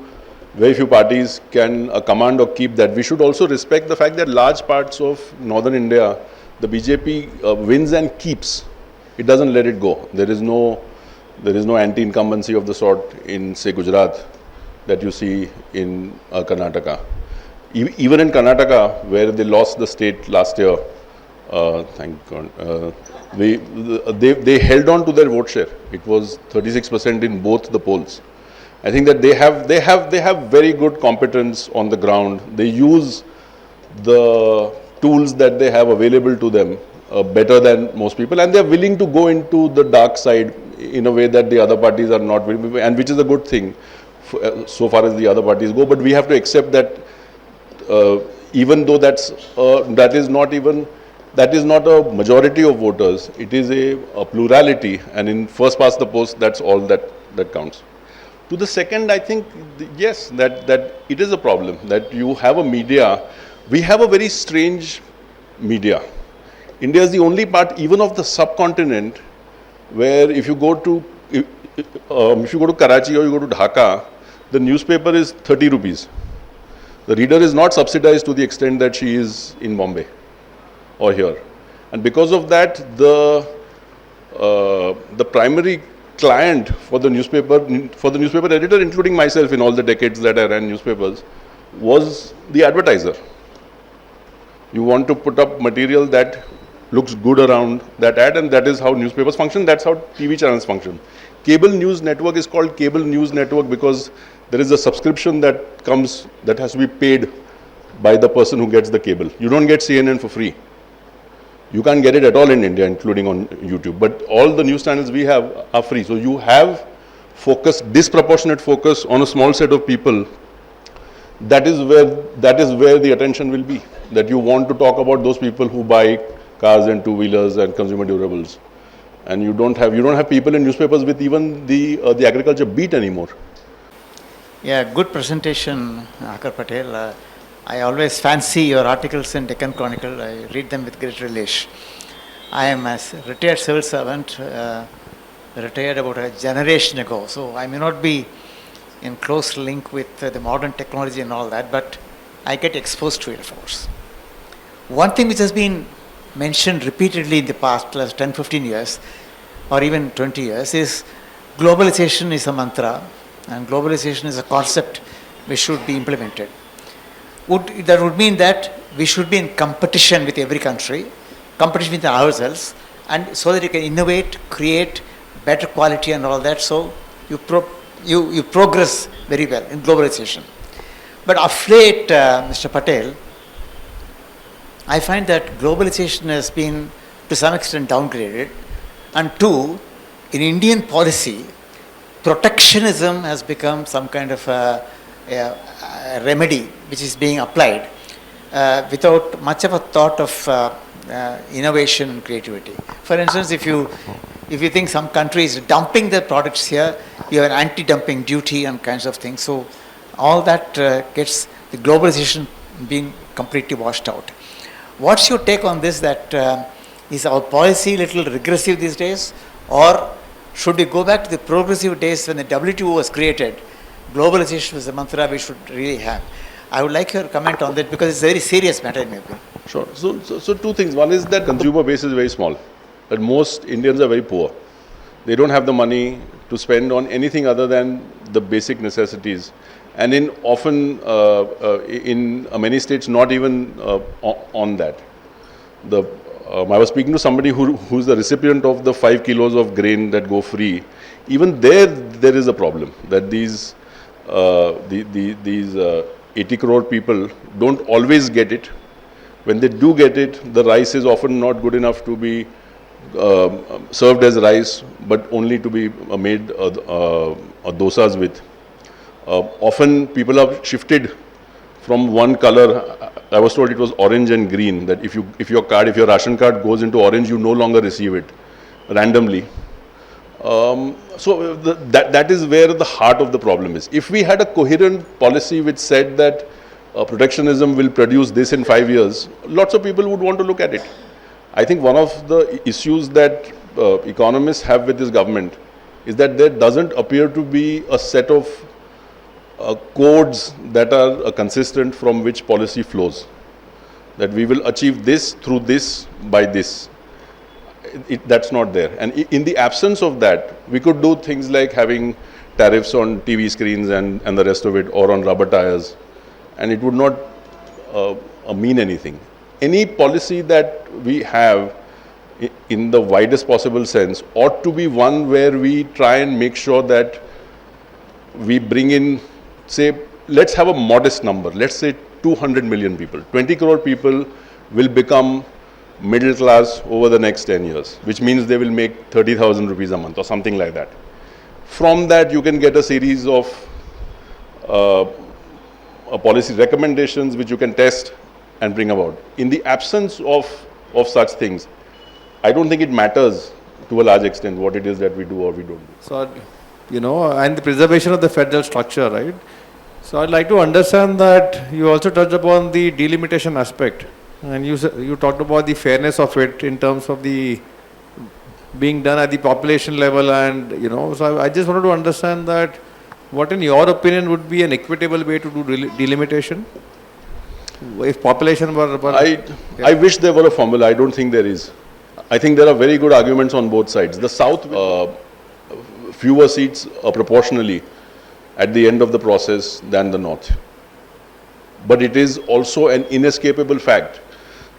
parties can command or keep that. We should also respect the fact that large parts of northern India, the BJP wins and keeps. It doesn't let it go. There is no anti-incumbency of the sort in, say, Gujarat that you see in Karnataka. Even in Karnataka, where they lost the state last year, thank God, they held on to their vote share. It was 36% in both the polls. I think that they have very good competence on the ground. They use the tools that they have available to them better than most people, and they are willing to go into the dark side in a way that the other parties are not willing, and which is a good thing so far as the other parties go. But we have to accept that even though that is not a majority of voters, it is a plurality, and in first past the post, that's all that counts. To the second, I think, yes, that it is a problem, that you have a media. We have a very strange media. India is the only part, even of the subcontinent, where if you go to Karachi or you go to Dhaka, the newspaper is 30 rupees. The reader is not subsidized to the extent that she is in Bombay or here. And because of that, the primary client for the newspaper editor, including myself in all the decades that I ran newspapers, was the advertiser. You want to put up material that looks good around that ad, and that is how newspapers function, that's how TV channels function. Cable news network is called cable news network because there is a subscription that comes, that has to be paid by the person who gets the cable. You don't get CNN for free. You can't get it at all in India, including on YouTube. But all the news channels we have are free. So you have focus, disproportionate focus on a small set of people. That is where the attention will be. That you want to talk about those people who buy cars and two-wheelers and consumer durables. And you don't have people in newspapers with even the agriculture beat anymore. Yeah, good presentation, Aakar Patel. I always fancy your articles in Deccan Chronicle. I read them with great relish. I am a retired civil servant, retired about a generation ago, so I may not be in close link with the modern technology and all that, but I get exposed to it, of course. One thing which has been mentioned repeatedly in the past 10, 15 years, or even 20 years, is globalization is a mantra, and globalization is a concept which should be implemented. That would mean that we should be in competition with every country, competition with ourselves, and so that you can innovate, create better quality and all that, so you progress very well in globalization. But of late, Mr. Patel, I find that globalization has been to some extent downgraded, and two, in Indian policy, protectionism has become some kind of a remedy which is being applied without much of a thought of innovation and creativity. For instance, if you think some country is dumping their products here, you have an anti-dumping duty and kinds of things. So all that gets the globalization being completely washed out. What's your take on this? That is our policy a little regressive these days, or should we go back to the progressive days when the WTO was created? Globalization was a mantra we should really have. I would like your comment on that because it's a very serious matter in my opinion. Sure. So two things. One is that consumer base is very small. That most Indians are very poor. They don't have the money to spend on anything other than the basic necessities. And in many states, not even on that. I was speaking to somebody who's the recipient of the 5 kilos of grain that go free. Even there is a problem that these 80 crore people don't always get it. When they do get it, the rice is often not good enough to be served as rice, but only to be made dosas with. Often people have shifted from one color. I was told it was orange and green, that if your ration card goes into orange, you no longer receive it randomly. So that is where the heart of the problem is. If we had a coherent policy which said that protectionism will produce this in 5 years, lots of people would want to look at it. I think one of the issues that economists have with this government is that there doesn't appear to be a set of codes that are consistent from which policy flows. That we will achieve this through this by this. That's not there. And in the absence of that, we could do things like having tariffs on TV screens and the rest of it, or on rubber tires, and it would not mean anything. Any policy that we have in the widest possible sense ought to be one where we try and make sure that we bring in, say, let's have a modest number. Let's say 200 million people. 20 crore people will become middle class over the next 10 years, which means they will make 30,000 rupees a month or something like that. From that, you can get a series of policy recommendations which you can test and bring about. In the absence of such things, I don't think it matters to a large extent what it is that we do or we don't do. So and the preservation of the federal structure, right? So I'd like to understand that you also touched upon the delimitation aspect, and you talked about the fairness of it in terms of the being done at the population level, and so I just wanted to understand that what in your opinion would be an equitable way to do delimitation? If population were I wish there were a formula. I don't think there is. I think there are very good arguments on both sides. The South, fewer seats proportionally at the end of the process than the North. But it is also an inescapable fact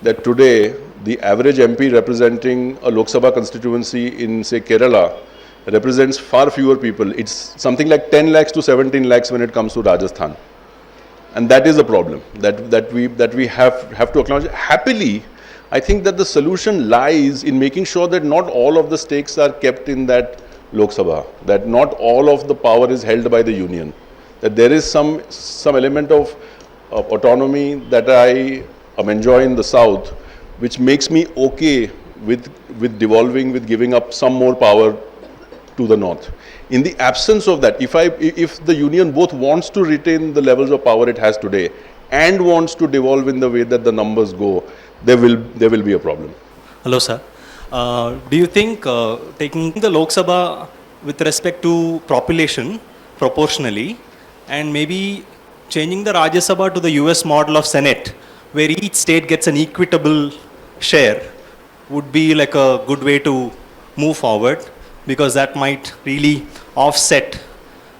that today the average MP representing a Lok Sabha constituency in, say, Kerala represents far fewer people. It's something like 10 lakhs to 17 lakhs when it comes to Rajasthan. And that is a problem that we have to acknowledge. Happily, I think that the solution lies in making sure that not all of the stakes are kept in that Lok Sabha, that not all of the power is held by the union, that there is some element of autonomy that I am enjoying in the South, which makes me okay with devolving, with giving up some more power to the North. In the absence of that, if the union both wants to retain the levels of power it has today and wants to devolve in the way that the numbers go, there will be a problem. Hello, sir. Do you think taking the Lok Sabha with respect to population proportionally and maybe changing the Rajya Sabha to the US model of Senate, where each state gets an equitable share, would be like a good way to move forward, because that might really offset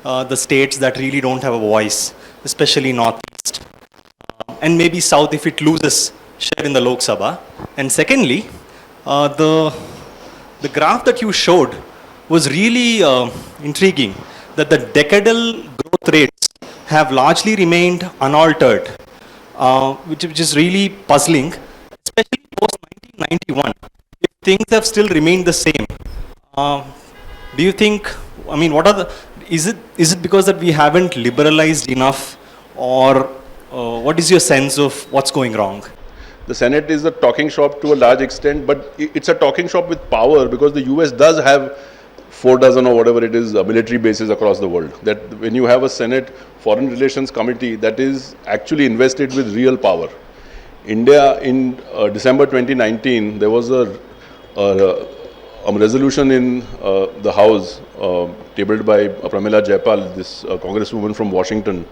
the states that really don't have a voice, especially Northeast, and maybe South if it loses share in the Lok Sabha. And secondly, the graph that you showed was really intriguing, that the decadal growth rates have largely remained unaltered, which is really puzzling, especially post 1991. If things have still remained the same, do you think, I mean, is it because that we haven't liberalized enough, or what is your sense of what's going wrong? The Senate is a talking shop to a large extent, but it's a talking shop with power, because the US does have 4 dozen or whatever it is military bases across the world. That when you have a Senate Foreign Relations Committee that is actually invested with real power. India in December 2019, there was a resolution in the House tabled by Pramila Jayapal, this congresswoman from Washington,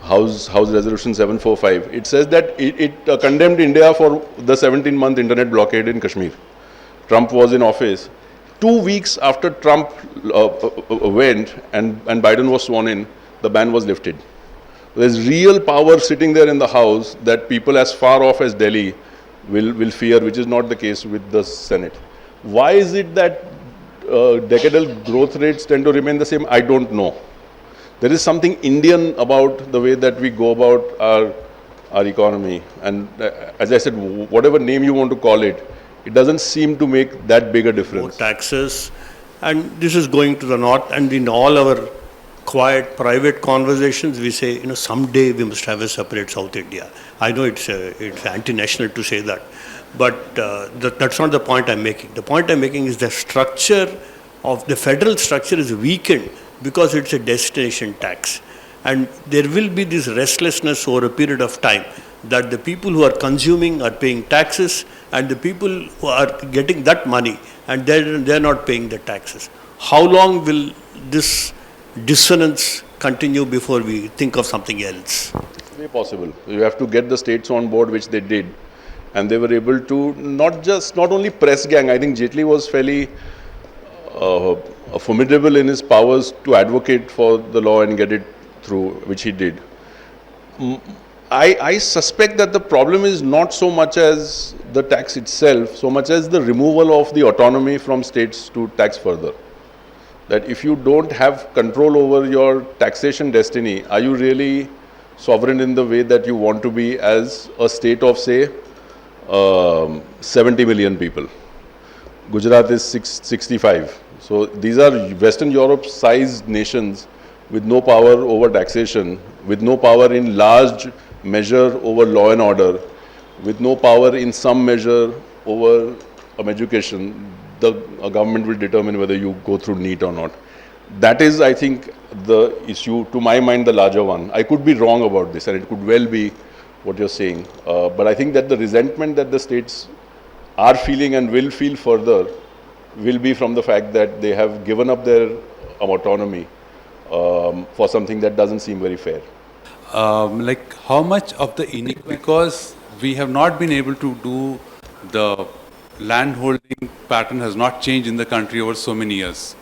House Resolution 745. It says that it condemned India for the 17-month internet blockade in Kashmir. Trump was in office. 2 weeks after Trump went and Biden was sworn in, the ban was lifted. There's real power sitting there in the House that people as far off as Delhi will fear, which is not the case with the Senate. Why is it that decadal growth rates tend to remain the same? I don't know. There is something Indian about the way that we go about our economy. And as I said, whatever name you want to call it, it doesn't seem to make that big a difference. More taxes, and this is going to the north, and in all our quiet private conversations we say, someday we must have a separate South India. I know it's anti-national to say that, but that's not the point I'm making. The point I'm making is the structure of the federal structure is weakened because it's a destination tax, and there will be this restlessness over a period of time that the people who are consuming are paying taxes, and the people who are getting that money and they're not paying the taxes. How long will this dissonance continue before we think of something else? It's very possible. You have to get the states on board, which they did, and they were able to not only press gang. I think Jaitley was fairly formidable in his powers to advocate for the law and get it through, which he did. I suspect that the problem is not so much as the tax itself, so much as the removal of the autonomy from states to tax further. That if you don't have control over your taxation destiny, are you really sovereign in the way that you want to be as a state of, say, 70 million people? Gujarat is 65. So these are Western Europe-sized nations with no power over taxation, with no power in large measure over law and order, with no power in some measure over education. The government will determine whether you go through NEET or not. That is, I think, the issue, to my mind, the larger one. I could be wrong about this, and it could well be what you're saying. But I think that the resentment that the states are feeling and will feel further will be from the fact that they have given up their autonomy for something that doesn't seem very fair. Like how much of the inequality, because we have not been able to do, the land holding pattern has not changed in the country over so many years.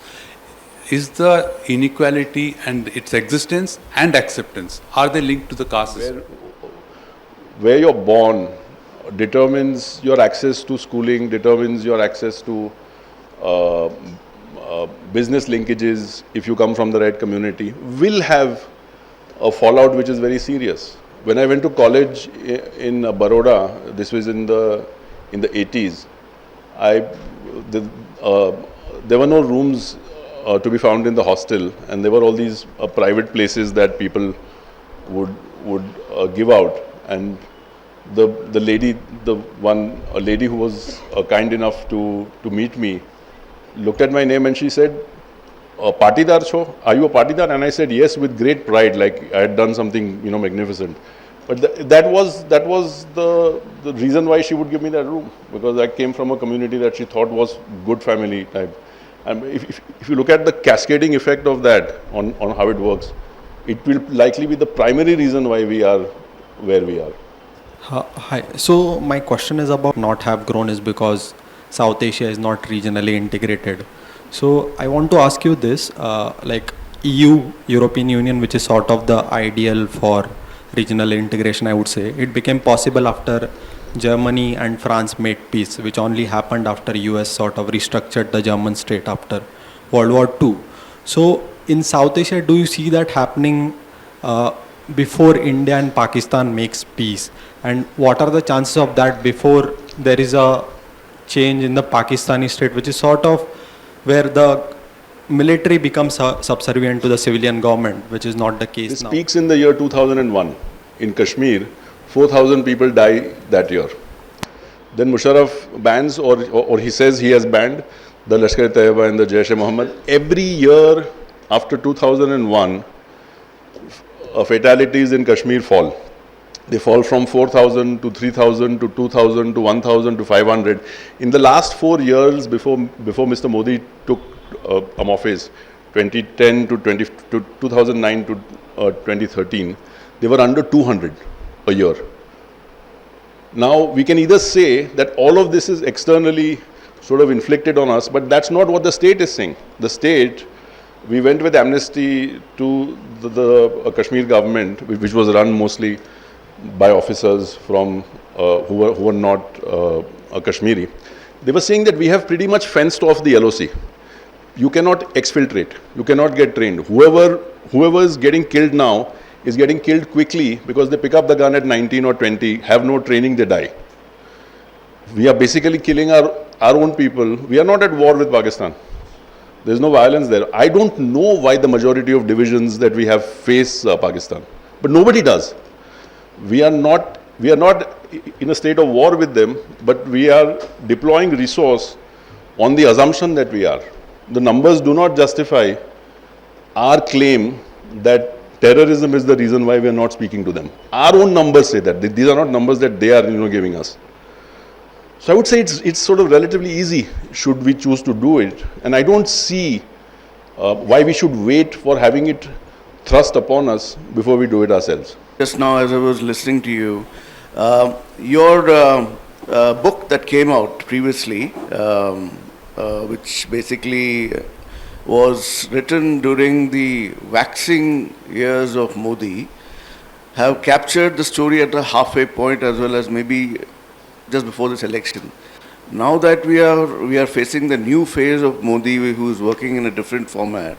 Is the inequality and its existence and acceptance, are they linked to the caste system? Where you're born determines your access to schooling, determines your access to business linkages, if you come from the right community, will have a fallout which is very serious. When I went to college in Baroda, this was in the 80s, there were no rooms to be found in the hostel, and there were all these private places that people would give out. And a lady who was kind enough to meet me looked at my name and she said, "Patidar cho? Are you a patidar?" And I said yes, with great pride, like I had done something magnificent. But that was the reason why she would give me that room, because I came from a community that she thought was good family type. And if you look at the cascading effect of that on how it works, it will likely be the primary reason why we are where we are. Hi. So my question is about not have grown is because South Asia is not regionally integrated. So I want to ask you this, like EU, European Union, which is sort of the ideal for regional integration, I would say, it became possible after Germany and France made peace, which only happened after US sort of restructured the German state after World War II. So in South Asia, do you see that happening before India and Pakistan makes peace? And what are the chances of that before there is a change in the Pakistani state, which is sort of where the military becomes subservient to the civilian government, which is not the case now? This peaks in the year 2001. In Kashmir, 4,000 people die that year. Then Musharraf bans, or he says he has banned, the Lashkar-e-Taiba and the Jaish-e-Mohammed. Every year after 2001, fatalities in Kashmir fall. They fall from 4,000 to 3,000 to 2,000 to 1,000 to 500. In the last 4 years before Mr. Modi took office, 2010 to 2009 to 2013, they were under 200 a year. Now, we can either say that all of this is externally sort of inflicted on us, but that's not what the state is saying. The state, we went with amnesty to the Kashmir government, which was run mostly by officers from who were not Kashmiri. They were saying that we have pretty much fenced off the LOC. You cannot exfiltrate. You cannot get trained. Whoever is getting killed now is getting killed quickly because they pick up the gun at 19 or 20, have no training, they die. We are basically killing our own people. We are not at war with Pakistan. There's no violence there. I don't know why the majority of divisions that we have face Pakistan, but nobody does. We are not in a state of war with them, but we are deploying resource on the assumption that we are. The numbers do not justify our claim that terrorism is the reason why we are not speaking to them. Our own numbers say that. These are not numbers that they are giving us. So I would say it's sort of relatively easy should we choose to do it. And I don't see why we should wait for having it thrust upon us before we do it ourselves. Just now, as I was listening to you, your book that came out previously, which basically was written during the waxing years of Modi, have captured the story at the halfway point as well as maybe just before this election. Now that we are facing the new phase of Modi, who is working in a different format,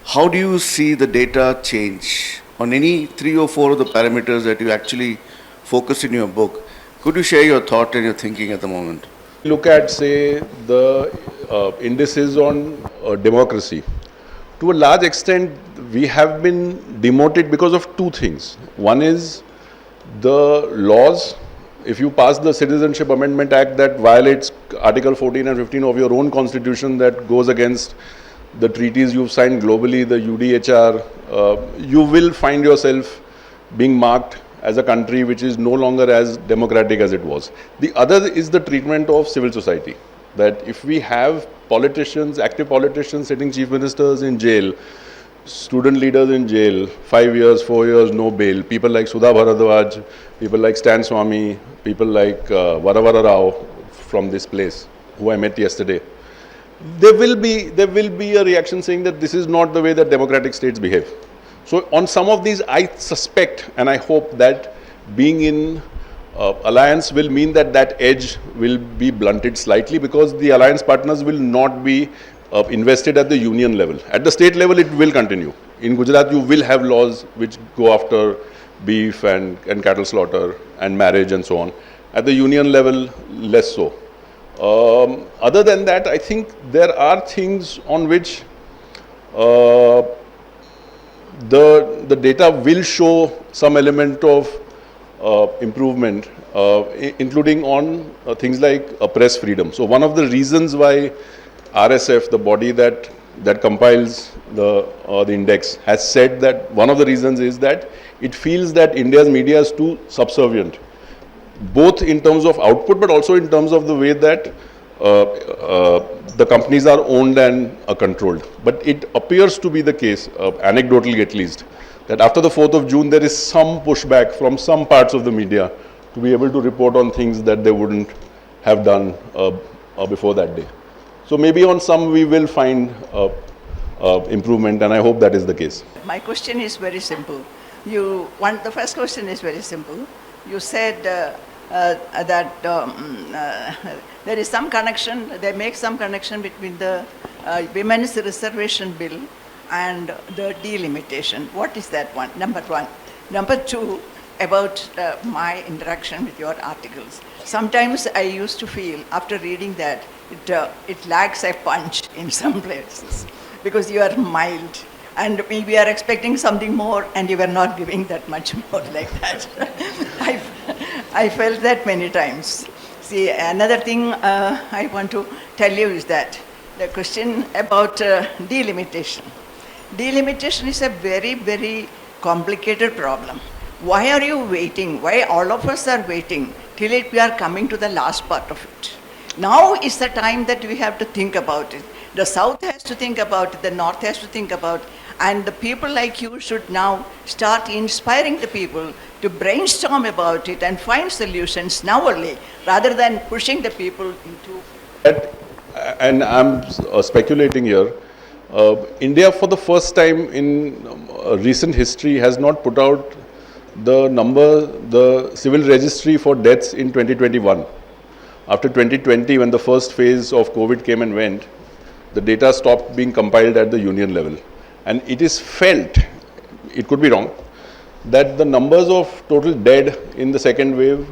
how do you see the data change on any 3 or 4 of the parameters that you actually focus in your book? Could you share your thought and your thinking at the moment? Look at, say, the indices on democracy. To a large extent, we have been demoted because of 2 things. One is the laws. If you pass the Citizenship Amendment Act that violates Article 14 and 15 of your own constitution, that goes against the treaties you've signed globally, the UDHR, you will find yourself being marked as a country which is no longer as democratic as it was. The other is the treatment of civil society. That if we have politicians, active politicians sitting chief ministers in jail, student leaders in jail, 5 years, 4 years, no bail, people like Sudha Bharadwaj, people like Stan Swamy, people like Varavara Rao from this place, who I met yesterday, there will be a reaction saying that this is not the way that democratic states behave. So on some of these, I suspect and I hope that being in alliance will mean that that edge will be blunted slightly, because the alliance partners will not be invested at the union level. At the state level, it will continue. In Gujarat, you will have laws which go after beef and cattle slaughter and marriage and so on. At the union level, less so. Other than that, I think there are things on which the data will show some element of improvement, including on things like press freedom. So one of the reasons why RSF, the body that compiles the index, has said that one of the reasons is that it feels that India's media is too subservient, both in terms of output but also in terms of the way that the companies are owned and controlled. But it appears to be the case, anecdotally at least, that after the 4th of June there is some pushback from some parts of the media to be able to report on things that they wouldn't have done before that day. So maybe on some we will find improvement, and I hope that is the case. My question is very simple. The first question is very simple. You said that there is some connection, they make some connection between the women's reservation bill and the delimitation. What is that one? Number one. Number two, about my interaction with your articles. Sometimes I used to feel, after reading that, it lacks a punch in some places, because you are mild, and we are expecting something more, and you were not giving that much more like that. I felt that many times. See, another thing I want to tell you is that the question about delimitation. Delimitation is a very, very complicated problem. Why are you waiting? Why all of us are waiting till we are coming to the last part of it? Now is the time that we have to think about it. The South has to think about it, the North has to think about it, and the people like you should now start inspiring the people to brainstorm about it and find solutions now only, rather than pushing the people into... And I'm speculating here, India for the first time in recent history has not put out the civil registry for deaths in 2021. After 2020, when the first phase of COVID came and went, the data stopped being compiled at the union level. And it is felt, it could be wrong, that the numbers of total dead in the second wave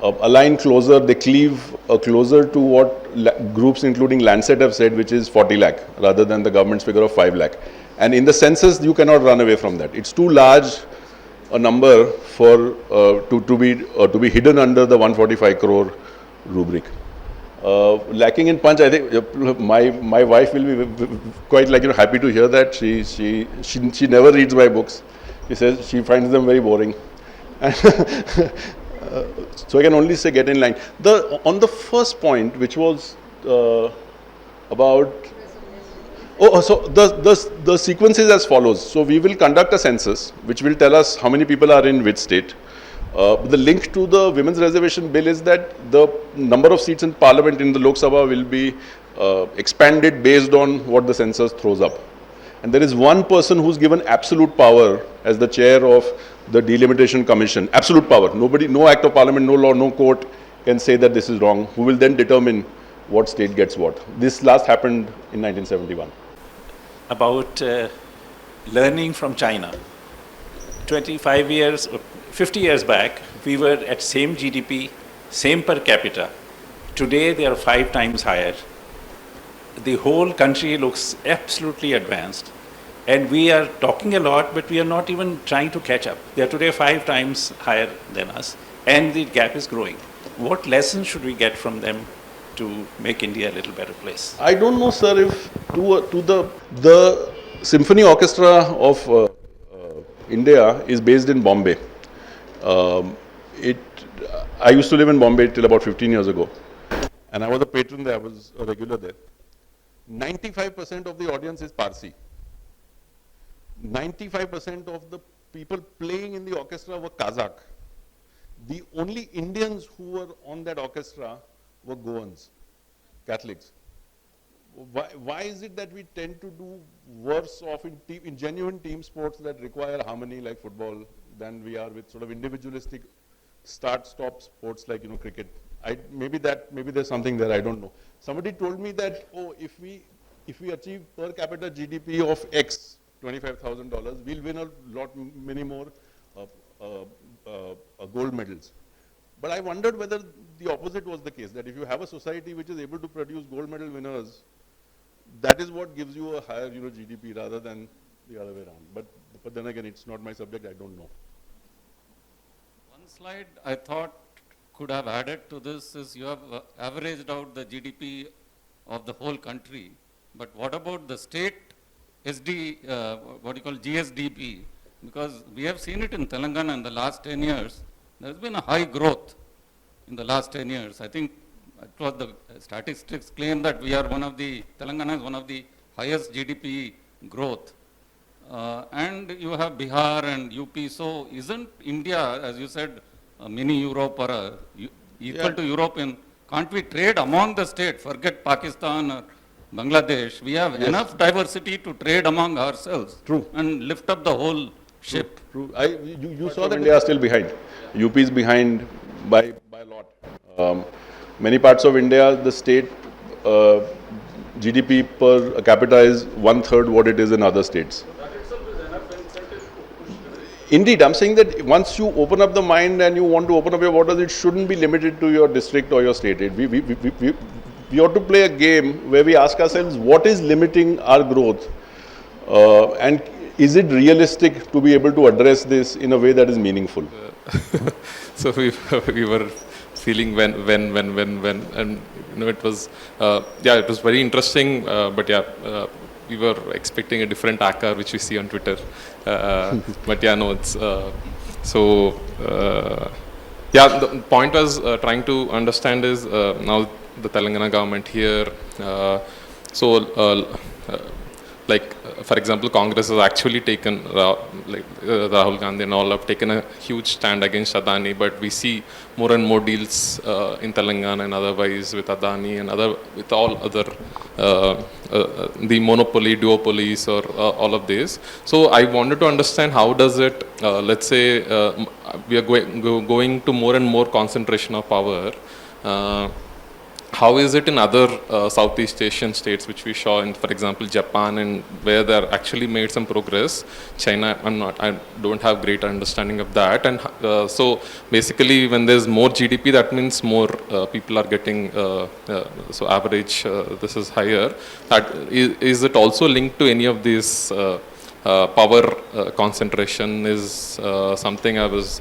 align closer, they cleave closer to what groups including Lancet have said, which is 40 lakh, rather than the government's figure of 5 lakh. And in the census, you cannot run away from that. It's too large a number for to be hidden under the 145 crore rubric. Lacking in punch, I think my wife will be quite happy to hear that. She never reads my books. She says she finds them very boring. So I can only say get in line. On the first point, which was about... so the sequence is as follows. So we will conduct a census, which will tell us how many people are in which state. The link to the women's reservation bill is that the number of seats in parliament in the Lok Sabha will be expanded based on what the census throws up. And there is one person who's given absolute power as the chair of the Delimitation Commission. Absolute power. Nobody, no act of parliament, no law, no court can say that this is wrong. Who will then determine what state gets what. This last happened in 1971. About learning from China. 25 years, 50 years back, we were at same GDP, same per capita. Today, they are 5 times higher. The whole country looks absolutely advanced. And we are talking a lot, but we are not even trying to catch up. They are today 5 times higher than us, and the gap is growing. What lessons should we get from them to make India a little better place? I don't know, sir, if to the symphony orchestra of India is based in Bombay. I used to live in Bombay till about 15 years ago, and I was a patron there. I was a regular there. 95% of the audience is Parsi. 95% of the people playing in the orchestra were Kazakh. The only Indians who were on that orchestra were Goans, Catholics. Why is it that we tend to do worse off in genuine team sports that require harmony like football than we are with sort of individualistic start-stop sports like cricket? Maybe there's something there, I don't know. Somebody told me that if we achieve per capita GDP of X, $25,000, we'll win many more gold medals. But I wondered whether the opposite was the case, that if you have a society which is able to produce gold medal winners, that is what gives you a higher GDP rather than the other way around. But then again, it's not my subject, I don't know. One slide I thought could have added to this is you have averaged out the GDP of the whole country, but what about the state GSDP? Because we have seen it in Telangana in the last 10 years. There has been a high growth in the last 10 years. I think it was the statistics claim that Telangana is one of the highest GDP growth. And you have Bihar and UP. So isn't India, as you said, a mini Europe or equal to Europe can't we trade among the states? Forget Pakistan or Bangladesh. We have enough diversity to trade among ourselves. True. And lift up the whole ship. True. You saw that India is still behind. UP is behind by a lot. Many parts of India, the state GDP per capita is 1/3 what it is in other states. Indeed, I'm saying that once you open up the mind and you want to open up your borders, it shouldn't be limited to your district or your state. We ought to play a game where we ask ourselves what is limiting our growth, and is it realistic to be able to address this in a way that is meaningful? So we were feeling when, and it was it was very interesting. But we were expecting a different Aakar which we see on Twitter. But it's the point was trying to understand is now the Telangana government here. For example, Congress has actually taken, Rahul Gandhi and all have taken a huge stand against Adani, but we see more and more deals in Telangana and otherwise with Adani and with all other, the monopoly, duopolies or all of this. So I wanted to understand how does it, let's say we are going to more and more concentration of power. How is it in other Southeast Asian states which we saw in, for example, Japan, and where they actually made some progress? China, I don't have great understanding of that. And so basically when there's more GDP, that means more people are getting, so average, this is higher. Is it also linked to any of these power concentration is something I was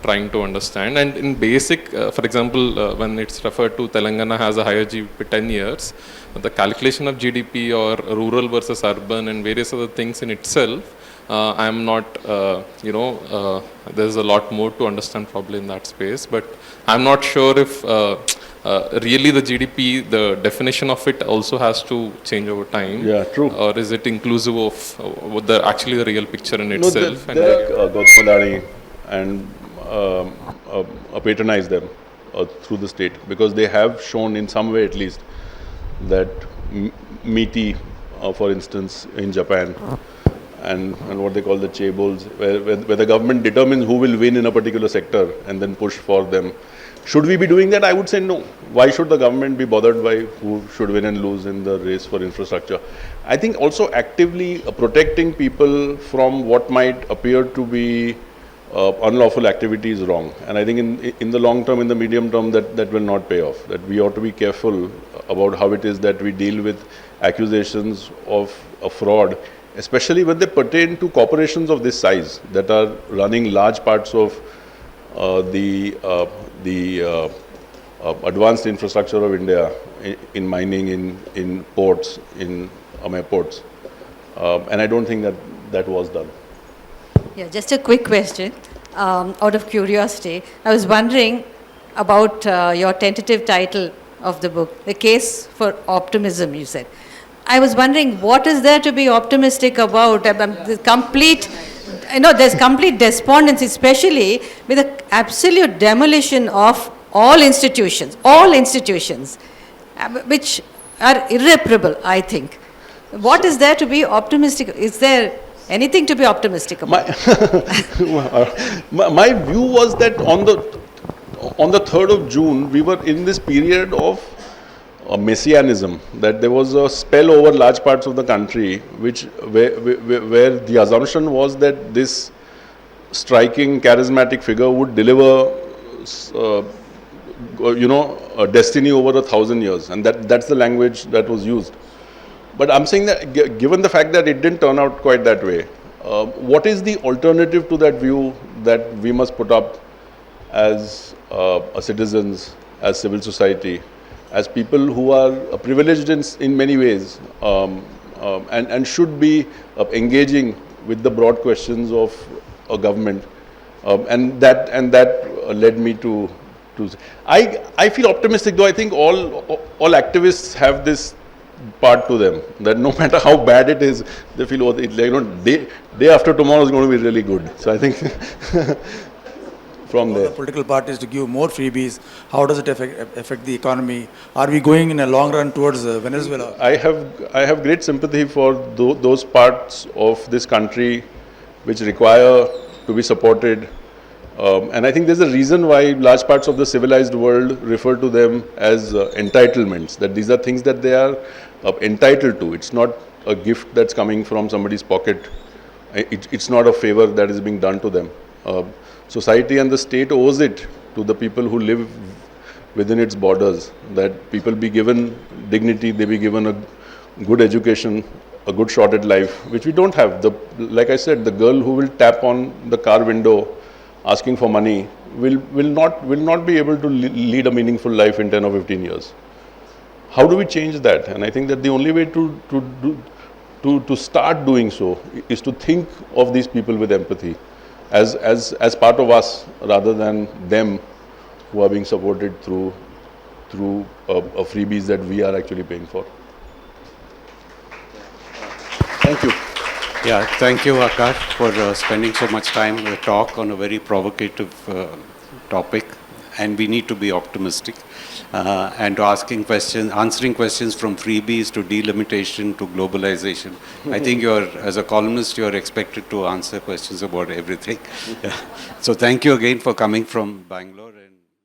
trying to understand. And in basic, for example, when it's referred to Telangana has a higher GDP 10 years, the calculation of GDP or rural versus urban and various other things in itself, I'm not, there's a lot more to understand probably in that space, but I'm not sure if really the GDP, the definition of it also has to change over time. Yeah, true. Or is it inclusive of actually the real picture in itself? Gautam and patronize them through the state, because they have shown in some way at least that meaty, for instance, in Japan, and what they call the chaebols, where the government determines who will win in a particular sector and then push for them. Should we be doing that? I would say no. Why should the government be bothered by who should win and lose in the race for infrastructure? I think also actively protecting people from what might appear to be unlawful activity is wrong. And I think in the long term, in the medium term, that will not pay off. That we ought to be careful about how it is that we deal with accusations of a fraud, especially when they pertain to corporations of this size that are running large parts of the advanced infrastructure of India in mining, in ports, in airports. And I don't think that was done. Yeah, just a quick question. Out of curiosity, I was wondering about your tentative title of the book, The Case for Optimism, you said. I was wondering, what is there to be optimistic about? The complete, there's complete despondency, especially with the absolute demolition of all institutions, which are irreparable, I think. What is there to be optimistic? Is there anything to be optimistic about? My view was that on the 3rd of June, we were in this period of Messianism, that there was a spell over large parts of the country, where the assumption was that this striking, charismatic figure would deliver, a destiny over 1,000 years, and that's the language that was used. But I'm saying that given the fact that it didn't turn out quite that way, what is the alternative to that view that we must put up as citizens, as civil society, as people who are privileged in many ways, and should be engaging with the broad questions of a government, and that led me to. I feel optimistic, though. I think all activists have this part to them, that no matter how bad it is, they feel day after tomorrow is going to be really good. So I think from there. The political parties to give more freebies, how does it affect the economy? Are we going in a long run towards Venezuela? I have great sympathy for those parts of this country which require to be supported. And I think there's a reason why large parts of the civilized world refer to them as entitlements, that these are things that they are entitled to. It's not a gift that's coming from somebody's pocket. It's not a favor that is being done to them. Society and the state owes it to the people who live within its borders, that people be given dignity, they be given a good education, a good shot at life, which we don't have. Like I said, the girl who will tap on the car window asking for money will not be able to lead a meaningful life in 10 or 15 years. How do we change that? And I think that the only way to start doing so is to think of these people with empathy, as part of us, rather than them who are being supported through freebies that we are actually paying for. Thank you. Yeah, thank you, Aakar, for spending so much time to talk on a very provocative topic, and we need to be optimistic. And to answering questions from freebies to delimitation to globalization. I think as a columnist, you're expected to answer questions about everything. So thank you again for coming from Bangalore. And